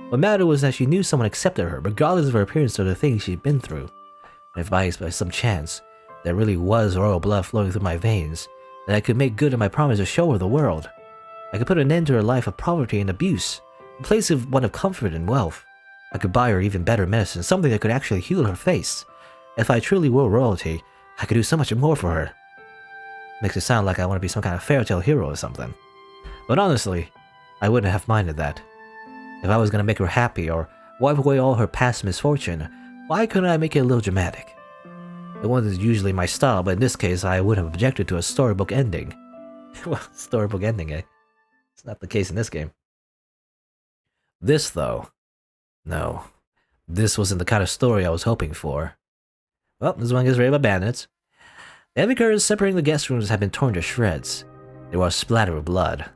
What mattered was that she knew someone accepted her, regardless of her appearance or the things she'd been through. And if by some chance, there really was royal blood flowing through my veins, then I could make good on my promise to show her the world. I could put an end to her life of poverty and abuse, replace it with one of comfort and wealth. I could buy her even better medicine, something that could actually heal her face. If I truly were royalty, I could do so much more for her. Makes it sound like I want to be some kind of fairytale hero or something. But honestly, I wouldn't have minded that. If I was going to make her happy or wipe away all her past misfortune, why couldn't I make it a little dramatic? It wasn't usually my style, but in this case I would have objected to a storybook ending. Well, storybook ending, eh? It's not the case in this game. This, though. No. This wasn't the kind of story I was hoping for. Well, this one gets raided by bandits. The heavy curtains separating the guest rooms had been torn to shreds. There was a splatter of blood.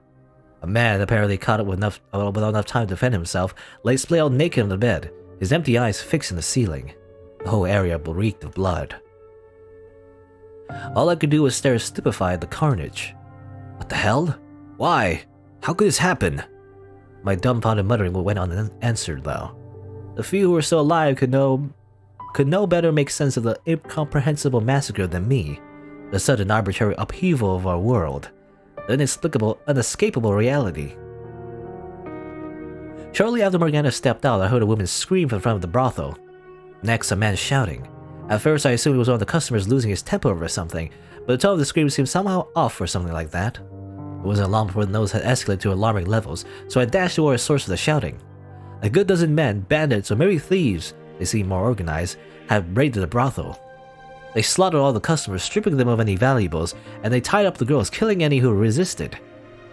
A man, apparently caught up without enough time to defend himself, lay splayed out naked on the bed, his empty eyes fixed in the ceiling. The whole area reeked of blood. All I could do was stare stupefied at the carnage. What the hell? Why? How could this happen? My dumbfounded muttering went unanswered, though. The few who were still alive could no better make sense of the incomprehensible massacre than me, the sudden arbitrary upheaval of our world, the inexplicable, unescapable reality. Shortly after Morgana stepped out, I heard a woman scream from in front of the brothel. Next, a man shouting. At first, I assumed it was one of the customers losing his temper over something, but the tone of the scream seemed somehow off or something like that. It wasn't long before the noise had escalated to alarming levels, so I dashed toward the source of the shouting. A good dozen men, bandits, or maybe thieves, they seemed more organized, had raided the brothel. They slaughtered all the customers, stripping them of any valuables, and they tied up the girls, killing any who resisted.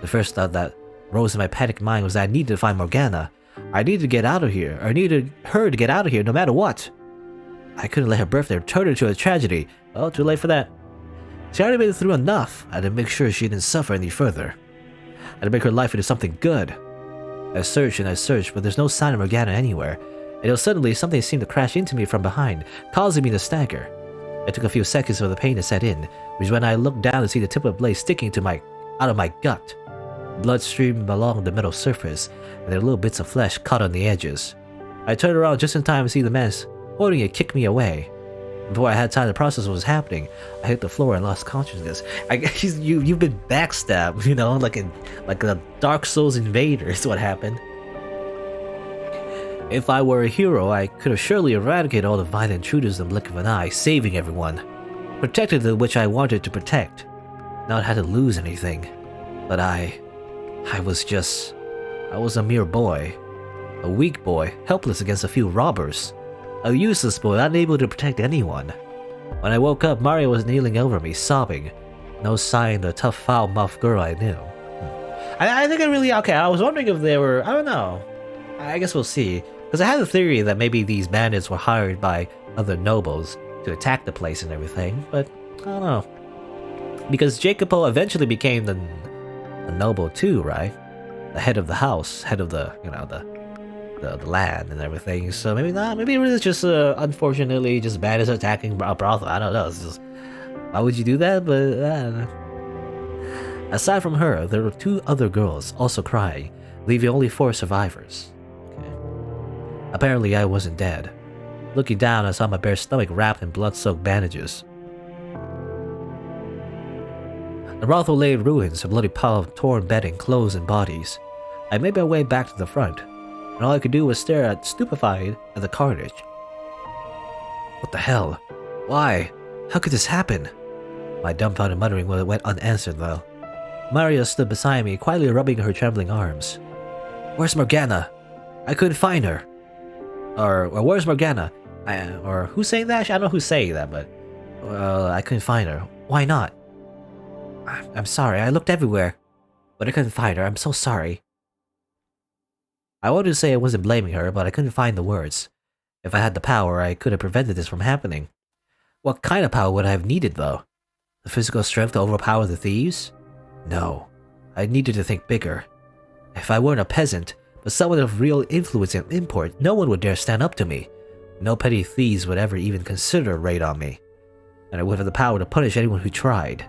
The first thought that rose in my panicked mind was that I needed to find Morgana. I needed to get out of here. I needed her to get out of here no matter what. I couldn't let her birthday turn into a tragedy. Oh, too late for that. She already made it through enough. I had to make sure she didn't suffer any further. I had to make her life into something good. I searched and I searched, but there's no sign of Morgana anywhere. And suddenly something seemed to crash into me from behind, causing me to stagger. It took a few seconds for the pain to set in, which is when I looked down to see the tip of the blade sticking out of my gut. Blood streamed along the metal surface, and there were little bits of flesh caught on the edges. I turned around just in time to see the man holding it kick me away. Before I had time to process what was happening, I hit the floor and lost consciousness. I guess you've been backstabbed, you know, like a Dark Souls invader is what happened. If I were a hero, I could have surely eradicated all the violent intruders in the blink of an eye, saving everyone. Protected the which I wanted to protect. Not had to lose anything. But I was a mere boy. A weak boy, helpless against a few robbers. A useless boy, unable to protect anyone. When I woke up, Mario was kneeling over me, sobbing. No sign of the tough, foul-mouthed girl I knew. I think okay, I was wondering if they were, I don't know. I guess we'll see. Because I had a theory that maybe these bandits were hired by other nobles to attack the place and everything, but I don't know. Because Jacopo eventually became the noble too, right? The head of the house, head of the, you know, the land and everything. So maybe not. Maybe it was just unfortunately just bandits attacking a brothel. I don't know. It's just, why would you do that? But I don't know. Aside from her, there were 2 other girls also crying, leaving only 4 survivors. Okay. Apparently, I wasn't dead. Looking down, I saw my bare stomach wrapped in blood-soaked bandages. The brothel lay in ruins, a bloody pile of torn bedding, clothes, and bodies. I made my way back to the front, and all I could do was stare at stupefied at the carnage. What the hell? Why? How could this happen? My dumbfounded muttering went unanswered, though. Maria stood beside me, quietly rubbing her trembling arms. Where's Morgana? I couldn't find her. Or where's Morgana? Or who's saying that? I don't know who's saying that, but... I couldn't find her. Why not? I'm sorry, I looked everywhere, but I couldn't find her. I'm so sorry. I wanted to say I wasn't blaming her, but I couldn't find the words. If I had the power, I could have prevented this from happening. What kind of power would I have needed, though? The physical strength to overpower the thieves? No. I needed to think bigger. If I weren't a peasant, but someone of real influence and import, no one would dare stand up to me. No petty thieves would ever even consider a raid on me. And I would have the power to punish anyone who tried.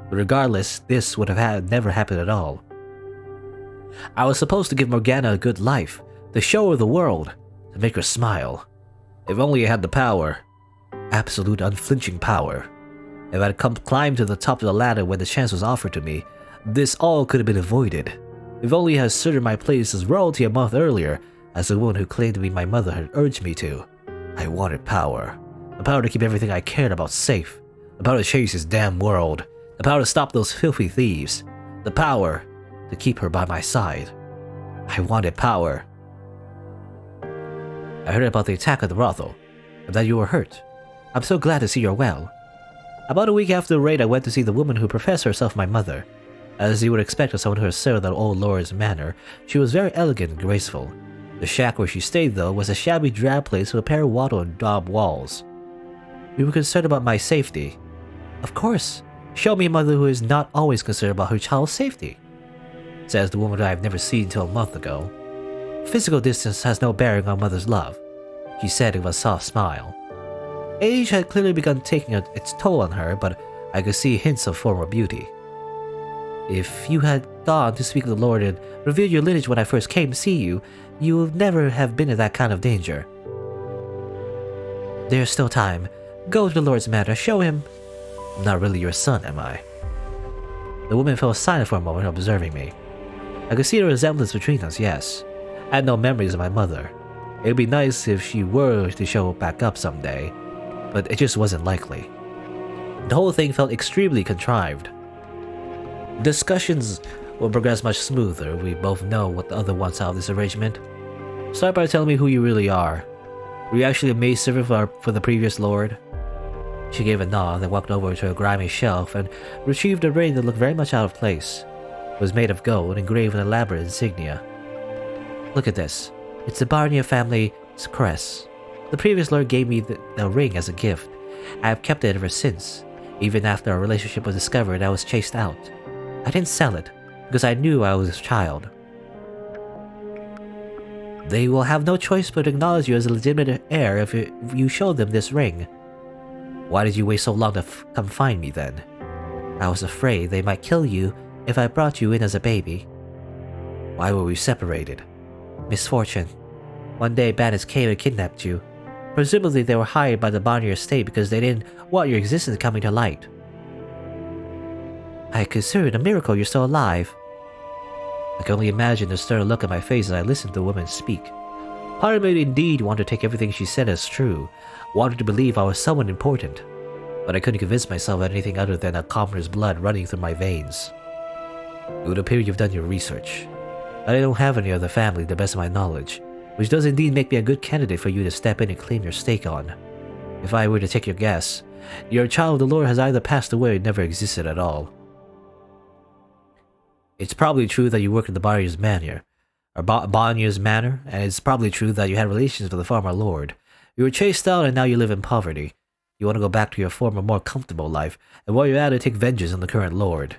But regardless, this would have never happened at all. I was supposed to give Morgana a good life, to show her the world, to make her smile. If only I had the power. Absolute unflinching power. If I'd climbed to the top of the ladder when the chance was offered to me, this all could have been avoided. If only I had asserted my place as royalty a month earlier, as the woman who claimed to be my mother had urged me to. I wanted power. The power to keep everything I cared about safe. The power to change this damn world. The power to stop those filthy thieves. The power to keep her by my side. I wanted power. I heard about the attack at the brothel, and that you were hurt. I'm so glad to see you're well. About a week after the raid, I went to see the woman who professed herself my mother. As you would expect of someone who has served that old lord's manor, she was very elegant and graceful. The shack where she stayed, though, was a shabby drab place with a pair of wattle and daub walls. We were concerned about my safety. Of course. Show me a mother who is not always concerned about her child's safety, says the woman I have never seen until a month ago. Physical distance has no bearing on mother's love, she said with a soft smile. Age had clearly begun taking its toll on her, but I could see hints of former beauty. If you had gone to speak to the Lord and revealed your lineage when I first came to see you, you would never have been in that kind of danger. There's still time. Go to the Lord's manor, show him. I'm not really your son, am I? The woman fell silent for a moment, observing me. I could see the resemblance between us, yes. I had no memories of my mother. It'd be nice if she were to show back up someday, but it just wasn't likely. The whole thing felt extremely contrived. Discussions will progress much smoother. We both know what the other wants out of this arrangement. Start by telling me who you really are. Were you actually a maid servant for the previous lord? She gave a nod, then walked over to a grimy shelf and retrieved a ring that looked very much out of place. It was made of gold, engraved with elaborate insignia. Look at this. It's the Barnier family's crest. The previous lord gave me the ring as a gift. I have kept it ever since. Even after our relationship was discovered, I was chased out. I didn't sell it, because I knew I was his child. They will have no choice but to acknowledge you as a legitimate heir if you show them this ring. Why did you wait so long to come find me then? I was afraid they might kill you if I brought you in as a baby. Why were we separated? Misfortune. One day bandits came and kidnapped you. Presumably they were hired by the Bonnier estate because they didn't want your existence coming to light. I consider it a miracle you're still alive. I can only imagine the stern look on my face as I listened to the woman speak. Part of me indeed wanted to take everything she said as true, wanted to believe I was someone important, but I couldn't convince myself of anything other than a commoner's blood running through my veins. It would appear you've done your research. I don't have any other family to the best of my knowledge, which does indeed make me a good candidate for you to step in and claim your stake on. If I were to take your guess, your child of the Lord has either passed away or never existed at all. It's probably true that you work in the Bonnier's Manor, and it's probably true that you had relations with the former lord. You were chased out and now you live in poverty. You want to go back to your former, more comfortable life, and while you're at it, take vengeance on the current lord.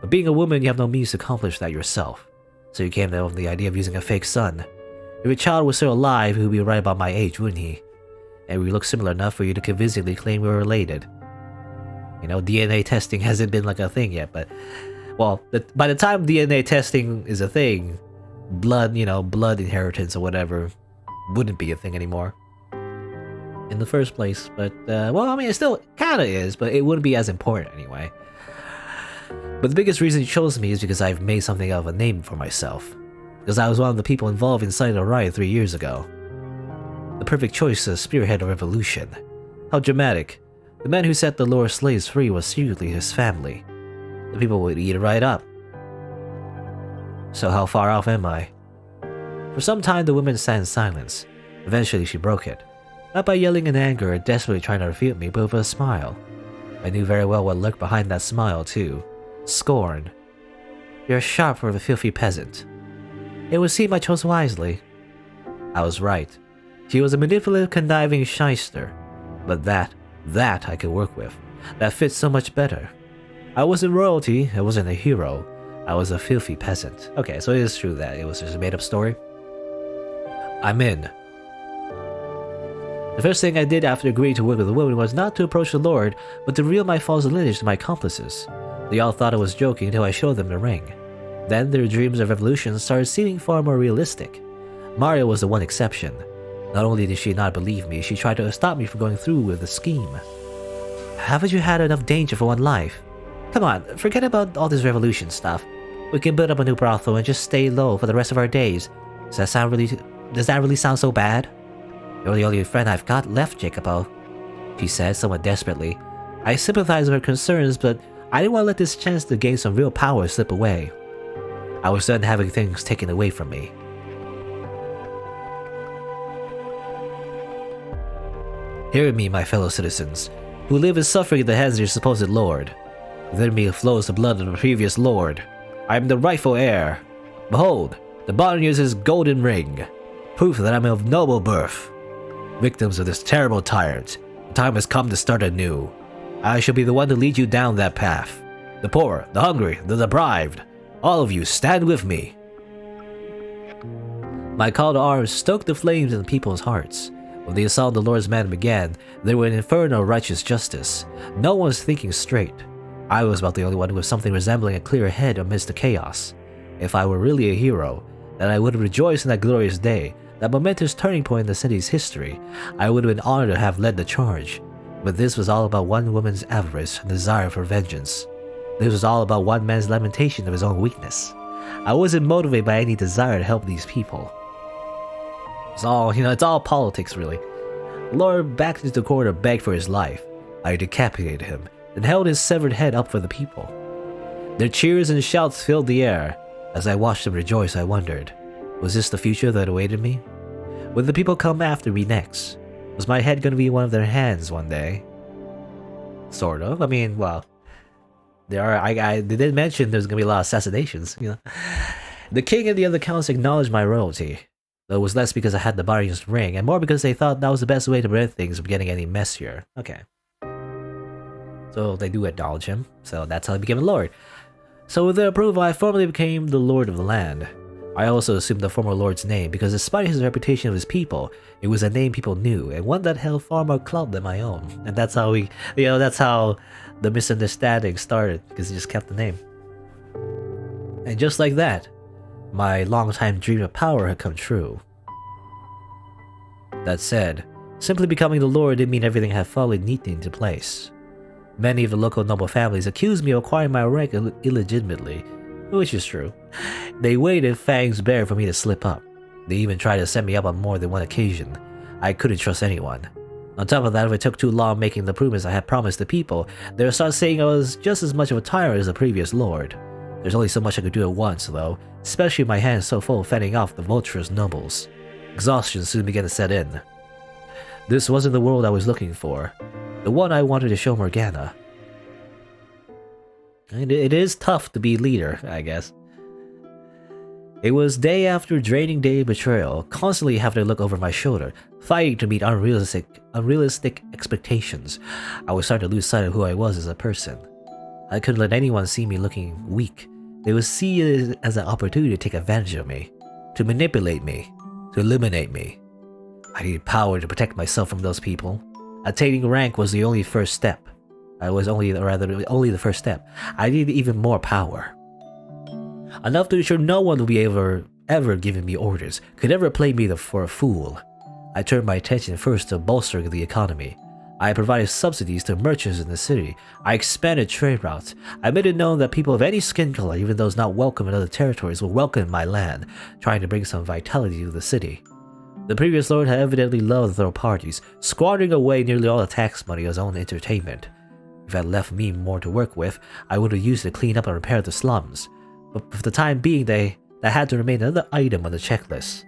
But being a woman, you have no means to accomplish that yourself, so you came up with the idea of using a fake son. If your child was still alive, he would be right about my age, wouldn't he? And we look similar enough for you to convincingly claim we were related. You know, DNA testing hasn't been like a thing yet, but... well, by the time DNA testing is a thing, blood inheritance or whatever wouldn't be a thing anymore. In the first place, but, well, I mean, it still kinda is, but it wouldn't be as important anyway. But the biggest reason you chose me is because I've made something of a name for myself. Because I was one of the people involved inside the riot 3 years ago. The perfect choice to spearhead a revolution. How dramatic. The man who set the lower slaves free was secretly his family. The people would eat it right up. So how far off am I? For some time the woman sat in silence. Eventually she broke it. Not by yelling in anger or desperately trying to refute me, but with a smile. I knew very well what lurked behind that smile too. Scorn. You're sharp for a filthy peasant. It would seem I chose wisely. I was right. She was a manipulative, conniving shyster. But that I could work with. That fits so much better. I wasn't royalty, I wasn't a hero. I was a filthy peasant. Okay, so it is true that it was just a made-up story. I'm in. The first thing I did after agreeing to work with the woman was not to approach the Lord, but to reveal my false lineage to my accomplices. They all thought I was joking until I showed them the ring. Then their dreams of revolution started seeming far more realistic. Maria was the one exception. Not only did she not believe me, she tried to stop me from going through with the scheme. Haven't you had enough danger for one life? Come on, forget about all this revolution stuff. We can build up a new brothel and just stay low for the rest of our days. Does that really sound so bad? You're the only friend I've got left, Jacopo, she said somewhat desperately. I sympathized with her concerns, but I didn't want to let this chance to gain some real power slip away. I was done having things taken away from me. Hear me, my fellow citizens, who live in suffering at the hands of your supposed lord. Within me flows the blood of the previous lord. I am the rightful heir. Behold, the Bonniers' his golden ring, proof that I am of noble birth. Victims of this terrible tyrant, the time has come to start anew. I shall be the one to lead you down that path. The poor, the hungry, the deprived, all of you stand with me. My call to arms stoked the flames in the people's hearts. When the assault on the Lord's man began, there was an inferno of righteous justice. No one was thinking straight. I was about the only one with something resembling a clear head amidst the chaos. If I were really a hero, then I would have rejoiced in that glorious day, that momentous turning point in the city's history. I would have been honored to have led the charge. But this was all about one woman's avarice and desire for vengeance. This was all about one man's lamentation of his own weakness. I wasn't motivated by any desire to help these people. It's all politics, really. Lord backed into the corner to beg for his life. I decapitated him, and held his severed head up for the people. Their cheers and shouts filled the air. As I watched them rejoice, I wondered, was this the future that awaited me? Would the people come after me next? Was my head going to be one of their hands one day? Sort of. I mean, well, they did mention there's going to be a lot of assassinations, you know. The king and the other counts acknowledged my royalty, though it was less because I had the Bonniers' ring, and more because they thought that was the best way to prevent things from getting any messier. Okay. So they do acknowledge him, so that's how he became a lord. So with their approval, I formally became the lord of the land. I also assumed the former lord's name because despite his reputation of his people, it was a name people knew, and one that held far more clout than my own. And that's how that's how the misunderstanding started, because he just kept the name. And just like that, my long-time dream of power had come true. That said, simply becoming the lord didn't mean everything had fallen neatly into place. Many of the local noble families accused me of acquiring my rank illegitimately, which is true. They waited fangs bare for me to slip up. They even tried to set me up on more than one occasion. I couldn't trust anyone. On top of that, if it took too long making the improvements I had promised the people, they would start saying I was just as much of a tyrant as the previous lord. There's only so much I could do at once, though, especially with my hands so full fending off the vulturous nobles. Exhaustion soon began to set in. This wasn't the world I was looking for, the one I wanted to show Morgana. And it is tough to be leader, I guess. It was day after draining day of betrayal, constantly having to look over my shoulder, fighting to meet unrealistic expectations. I was starting to lose sight of who I was as a person. I couldn't let anyone see me looking weak. They would see it as an opportunity to take advantage of me, to manipulate me, to eliminate me. I needed power to protect myself from those people. Attaining rank was the only first step. Only the first step. I needed even more power. Enough to ensure no one would be ever giving me orders, could ever play me for a fool. I turned my attention first to bolstering the economy. I provided subsidies to merchants in the city. I expanded trade routes. I made it known that people of any skin color, even those not welcome in other territories, were welcome in my land, trying to bring some vitality to the city. The previous lord had evidently loved to throw parties, squandering away nearly all the tax money on his own entertainment. If it had left me more to work with, I would have used it to clean up and repair the slums. But for the time being, that had to remain another item on the checklist.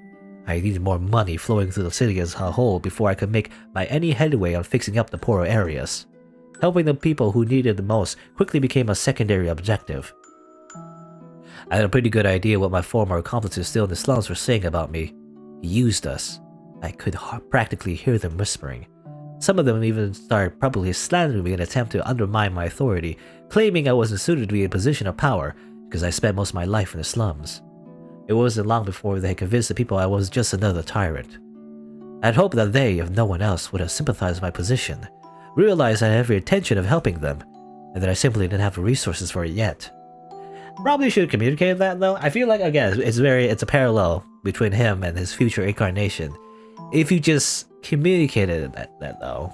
I needed more money flowing through the city as a whole before I could make any headway on fixing up the poorer areas. Helping the people who needed the most quickly became a secondary objective. I had a pretty good idea what my former accomplices still in the slums were saying about me. He used us. I could practically hear them whispering. Some of them even started publicly slandering me in an attempt to undermine my authority, claiming I wasn't suited to be in a position of power because I spent most of my life in the slums. It wasn't long before they convinced the people I was just another tyrant. I'd hoped that they, if no one else, would have sympathized with my position, realized I had every intention of helping them, and that I simply didn't have the resources for it yet. Probably should have communicated that though. I feel like, again, it's a parallel between him and his future incarnation. If you just communicated that though,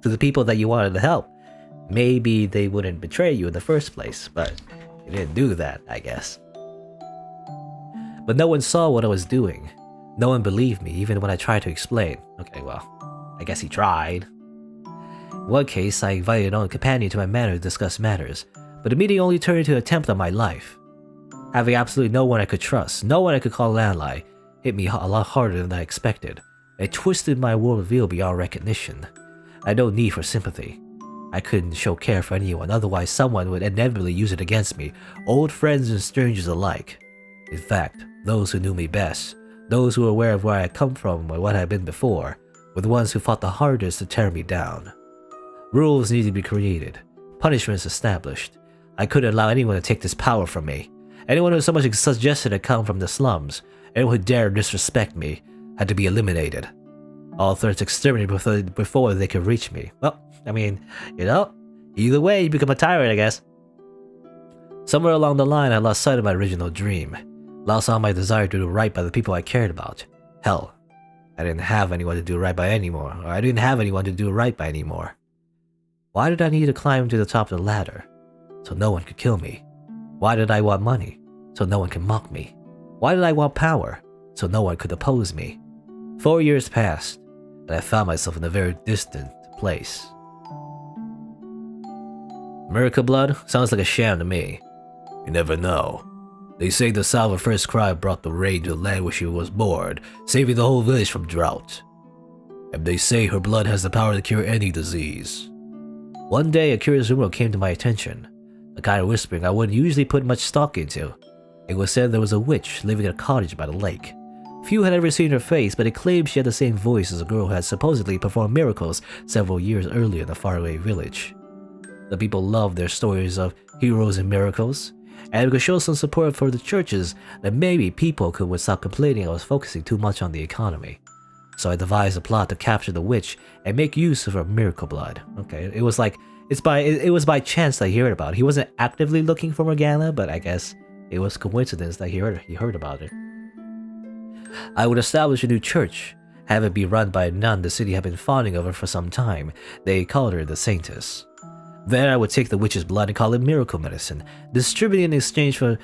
to the people that you wanted to help, maybe they wouldn't betray you in the first place, but you didn't do that, I guess. But no one saw what I was doing. No one believed me, even when I tried to explain. Okay, well, I guess he tried. In one case, I invited an own companion to my manor to discuss matters, but the meeting only turned into an attempt on my life. Having absolutely no one I could trust, no one I could call an ally, hit me a lot harder than I expected. It twisted my worldview beyond recognition. I had no need for sympathy. I couldn't show care for anyone, otherwise someone would inevitably use it against me, old friends and strangers alike. In fact, those who knew me best, those who were aware of where I had come from or what I had been before, were the ones who fought the hardest to tear me down. Rules needed to be created, punishments established. I couldn't allow anyone to take this power from me. Anyone who so much as suggested to come from the slums, anyone who dared disrespect me, had to be eliminated. All threats exterminated before they could reach me. Well, either way, you become a tyrant, I guess. Somewhere along the line, I lost sight of my original dream. Lost all my desire to do right by the people I cared about. Hell, I didn't have anyone to do right by anymore, or I didn't have anyone to do right by anymore. Why did I need to climb to the top of the ladder? So no one could kill me. Why did I want money? So no one could mock me. Why did I want power? So no one could oppose me. 4 years passed, and I found myself in a very distant place. Miracle blood sounds like a sham to me. You never know. They say the Salva first cry brought the rain to the land where she was born, saving the whole village from drought. And they say her blood has the power to cure any disease. One day, a curious rumor came to my attention, the kind of whispering I wouldn't usually put much stock into. It was said there was a witch living in a cottage by the lake. Few had ever seen her face, but it claimed she had the same voice as a girl who had supposedly performed miracles several years earlier in the faraway village. The people loved their stories of heroes and miracles, and it could show some support for the churches that maybe people would stop complaining I was focusing too much on the economy. So I devised a plot to capture the witch and make use of her miracle blood. Okay, it was by chance that he heard about it. He wasn't actively looking for Morgana, but I guess it was coincidence that he heard about it. I would establish a new church Have it be run by a nun the city had been fawning over for some time. They called her the Saintess. Then I would take the witch's blood and call it miracle medicine, distribute it in exchange for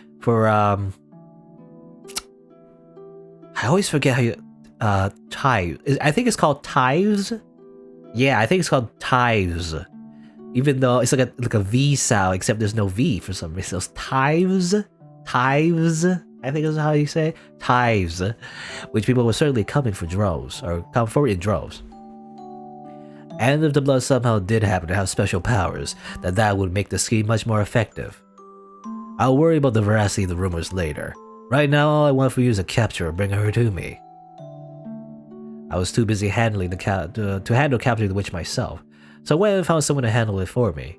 I always forget how you tithe. I think it's called tithes. Yeah, I think it's called tithes. Even though it's like a V sound, except there's no V for some reason. It's tithes, tithes. I think is how you say it. Tithes, which people were certainly coming for droves or come for in droves. And if the blood somehow did happen to have special powers, then that would make the scheme much more effective. I'll worry about the veracity of the rumors later. Right now, all I want for you is a capture and bring her to me. I was too busy handling to handle capturing the witch myself, so I went and found someone to handle it for me.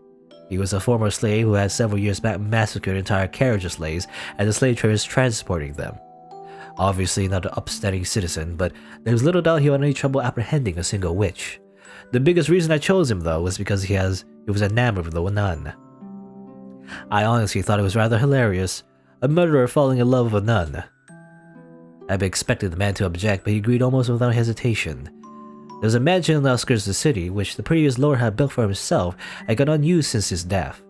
He was a former slave who had several years back massacred an entire carriage of slaves and the slave traders transporting them. Obviously not an upstanding citizen, but there was little doubt he had any trouble apprehending a single witch. The biggest reason I chose him, though, was because he was enamored with the nun. I honestly thought it was rather hilarious, a murderer falling in love with a nun. I expected the man to object, but he agreed almost without hesitation. There was a mansion in the outskirts of the city, which the previous lord had built for himself and got unused since his death.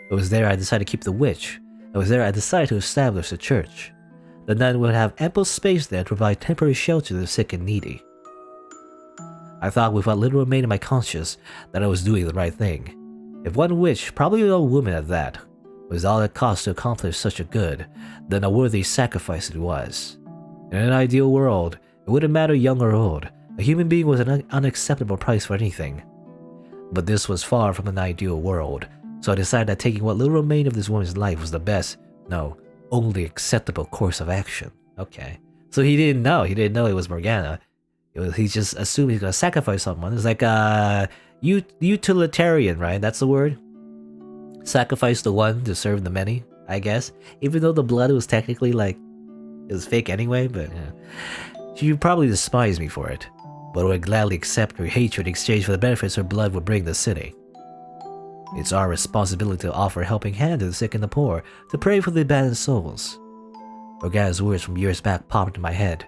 It was there I decided to keep the witch. It was there I decided to establish a church. The nun would have ample space there to provide temporary shelter to the sick and needy. I thought with what little remained in my conscience that I was doing the right thing. If one witch, probably an old woman at that, was all it cost to accomplish such a good, then a worthy sacrifice it was. In an ideal world, it wouldn't matter young or old, a human being was an unacceptable price for anything. But this was far from an ideal world, so I decided that taking what little remained of this woman's life was the best, no, only acceptable course of action. Okay. So he didn't know it was Morgana. He just assumed he's gonna sacrifice someone. It's like utilitarian, right? That's the word? Sacrifice the one to serve the many, I guess. Even though the blood was technically it was fake anyway, but yeah. She would probably despise me for it, but would gladly accept her hatred in exchange for the benefits her blood would bring the city. It's our responsibility to offer a helping hand to the sick and the poor, to pray for the abandoned souls. Morgana's words from years back popped into my head.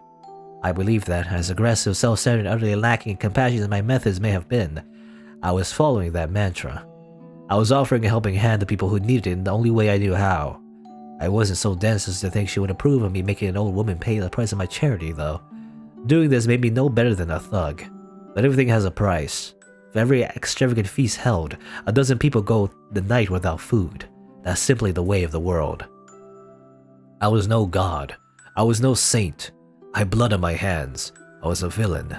I believe that, as aggressive, self-centered, and utterly lacking in compassion as my methods may have been, I was following that mantra. I was offering a helping hand to people who needed it in the only way I knew how. I wasn't so dense as to think she would approve of me making an old woman pay the price of my charity, though. Doing this made me no better than a thug. But everything has a price. For every extravagant feast held, a dozen people go the night without food. That's simply the way of the world. I was no god. I was no saint. I had blood on my hands. I was a villain.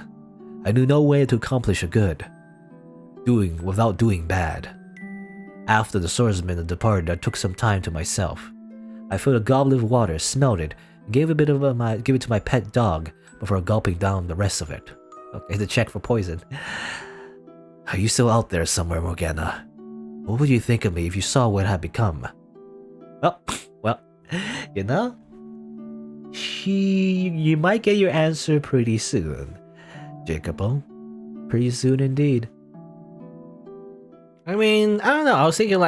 I knew no way to accomplish a good. Without doing bad. After the swordsman had departed, I took some time to myself. I filled a goblet of water, smelled it, and gave it to my pet dog before gulping down the rest of it. Okay, to check for poison. Are you still out there somewhere, Morgana? What would you think of me if you saw what I had become? Well, you know, you might get your answer pretty soon, Jacobo. Pretty soon indeed. I mean, I don't know. I was thinking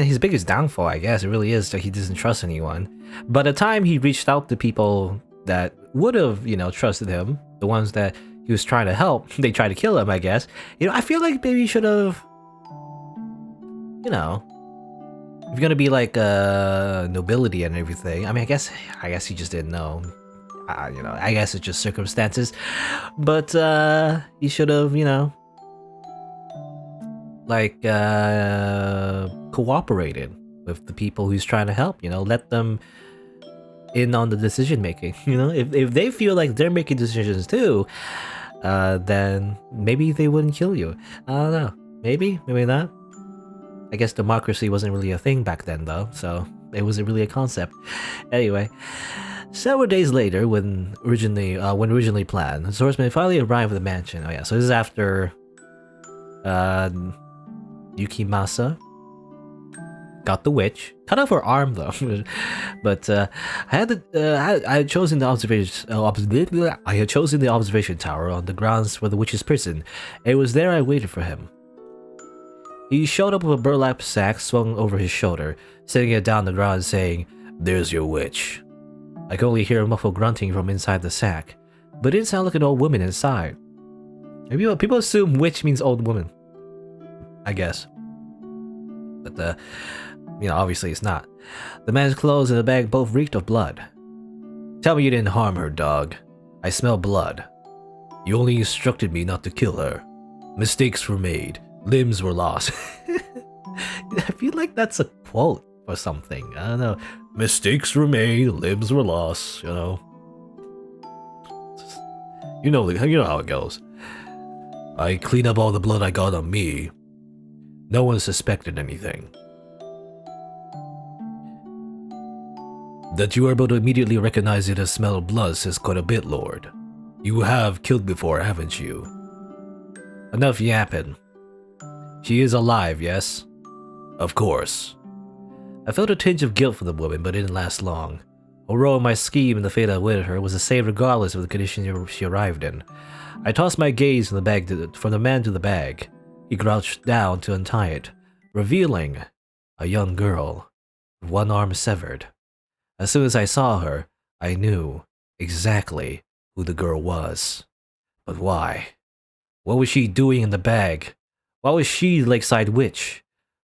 his biggest downfall, I guess, it really is that he doesn't trust anyone. By the time he reached out to people that would have, trusted him, the ones that he was trying to help, they tried to kill him, I guess. I feel like maybe he should have, if you're gonna be like nobility and everything. I mean, I guess he just didn't know. I guess it's just circumstances. But he should have, cooperated with the people he's trying to help. Let them in on the decision making. If they feel like they're making decisions too, then maybe they wouldn't kill you. I don't know. Maybe not. I guess democracy wasn't really a thing back then, though, so it wasn't really a concept. Anyway, several days later, when originally planned, the swordsman finally arrived at the mansion. Oh yeah, so this is after Yukimasa got the witch, cut off her arm though. But I had chosen the observation tower on the grounds for the witch's prison. It was there I waited for him. He showed up with a burlap sack swung over his shoulder, setting it down the ground and saying, "There's your witch." I could only hear a muffled grunting from inside the sack. but it didn't sound like an old woman inside. Maybe people assume witch means old woman, I guess. But obviously it's not. The man's clothes and the bag both reeked of blood. Tell me you didn't harm her, dog. I smell blood. You only instructed me not to kill her. Mistakes were made. Limbs were lost. I feel like that's a quote or something. I don't know. Mistakes were made. Limbs were lost. You know how it goes. I cleaned up all the blood I got on me. No one suspected anything. That you are able to immediately recognize it as smell of blood says quite a bit, Lord. You have killed before, haven't you? Enough yapping. She is alive, yes? Of course. I felt a tinge of guilt for the woman, but it didn't last long. Although my scheme and the fate I awaited her was the same regardless of the condition she arrived in. I tossed my gaze from the man to the bag. He crouched down to untie it, revealing a young girl, with one arm severed. As soon as I saw her, I knew exactly who the girl was. But why? What was she doing in the bag? Why was she the Lakeside Witch?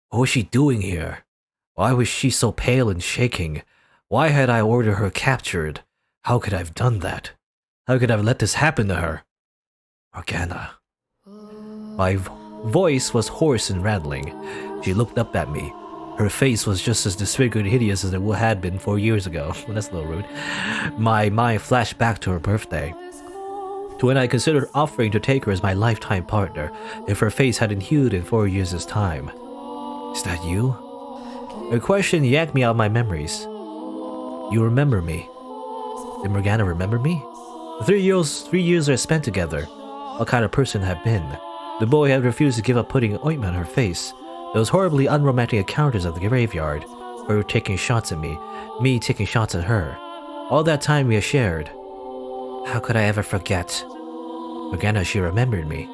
What was she doing here? Why was she so pale and shaking? Why had I ordered her captured? How could I have done that? How could I have let this happen to her? Morgana. My voice was hoarse and rattling. She looked up at me. Her face was just as disfigured and hideous as it had been 4 years ago. Well, that's a little rude. My mind flashed back to her birthday, to when I considered offering to take her as my lifetime partner if her face hadn't healed in 4 years' time. Is that you? Her question yanked me out of my memories. You remember me. Did Morgana remember me? The 3 years I spent together. What kind of person had been? The boy had refused to give up putting ointment on her face. Those horribly unromantic encounters at the graveyard. Her taking shots at me taking shots at her. All that time we had shared. How could I ever forget? Morgana, she remembered me.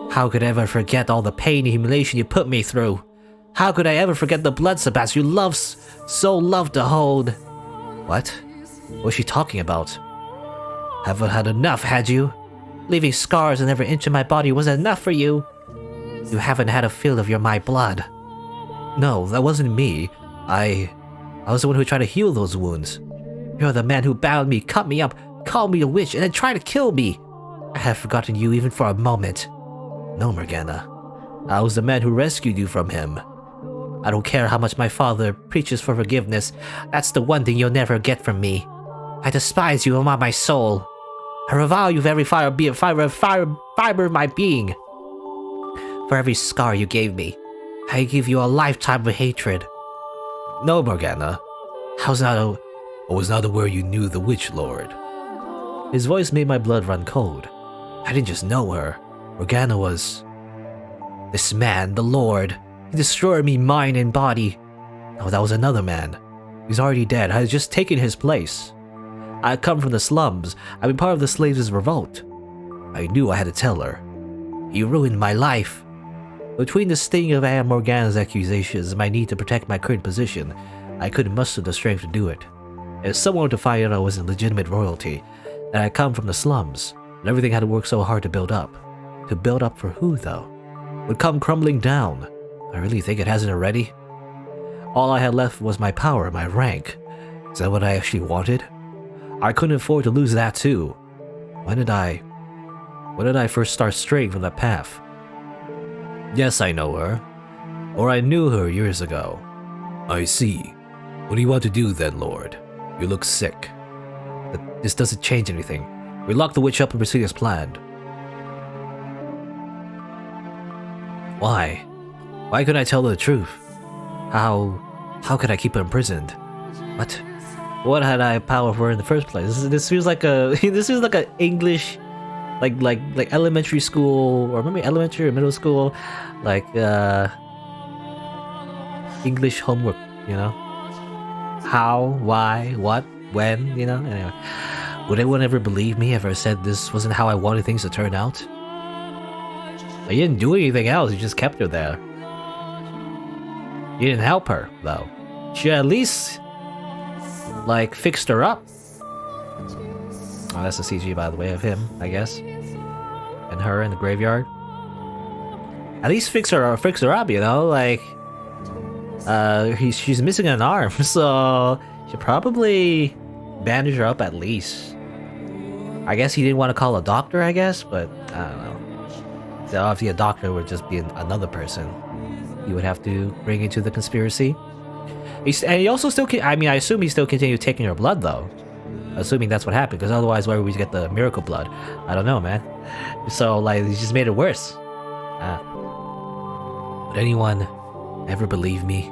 How could I ever forget all the pain and humiliation you put me through? How could I ever forget the blood sabbaths you so loved to hold? What? What was she talking about? Haven't had enough, had you? Leaving scars on every inch of my body was enough for you? You haven't had a feel of my blood. No, that wasn't me. I was the one who tried to heal those wounds. You're the man who bound me, cut me up, called me a witch, and then tried to kill me. I have forgotten you even for a moment. No, Morgana. I was the man who rescued you from him. I don't care how much my father preaches for forgiveness. That's the one thing you'll never get from me. I despise you among my soul. I revile you with every fiber of my being. For every scar you gave me, I give you a lifetime of hatred. No, Morgana. I was not aware you knew the Witch Lord. His voice made my blood run cold. I didn't just know her. Morgana was... This man, the Lord. He destroyed me mind and body. Oh, that was another man. He's already dead. I had just taken his place. I had come from the slums. I'd been part of the slaves' revolt. I knew I had to tell her. You ruined my life. Between the sting of Aunt Morgana's accusations and my need to protect my current position, I couldn't muster the strength to do it. If someone were to find out I wasn't legitimate royalty, and I come from the slums, and everything had to work so hard to build up. To build up for who, though? Would come crumbling down. I really think it hasn't already. All I had left was my power, my rank. Is that what I actually wanted? I couldn't afford to lose that too. When did I first start straying from that path? Yes, I know her. Or I knew her years ago. I see. What do you want to do then, Lord? You look sick. But this doesn't change anything. We locked the witch up and proceed as planned. Why? Why couldn't I tell her the truth? How could I keep her imprisoned? What had I power for in the first place? This feels like a English, like elementary school, or maybe elementary or middle school, like English homework. You know, how, why, what, when. You know. Anyway, would anyone ever believe me if I said this wasn't how I wanted things to turn out? I didn't do anything else. You just kept her there. You didn't help her, though. She at least, fixed her up. Oh, that's a CG, by the way, of him, I guess. And her in the graveyard. At least fix her up, you know? Like, she's missing an arm, so should probably bandage her up at least. I guess he didn't want to call a doctor, I guess, but I don't know. So obviously a doctor would just be another person you would have to bring into the conspiracy. And he also still, I mean, I assume he still continued taking her blood, though. Assuming that's what happened, because otherwise why would we get the miracle blood? I don't know, man. So, like, he just made it worse. Would anyone ever believe me?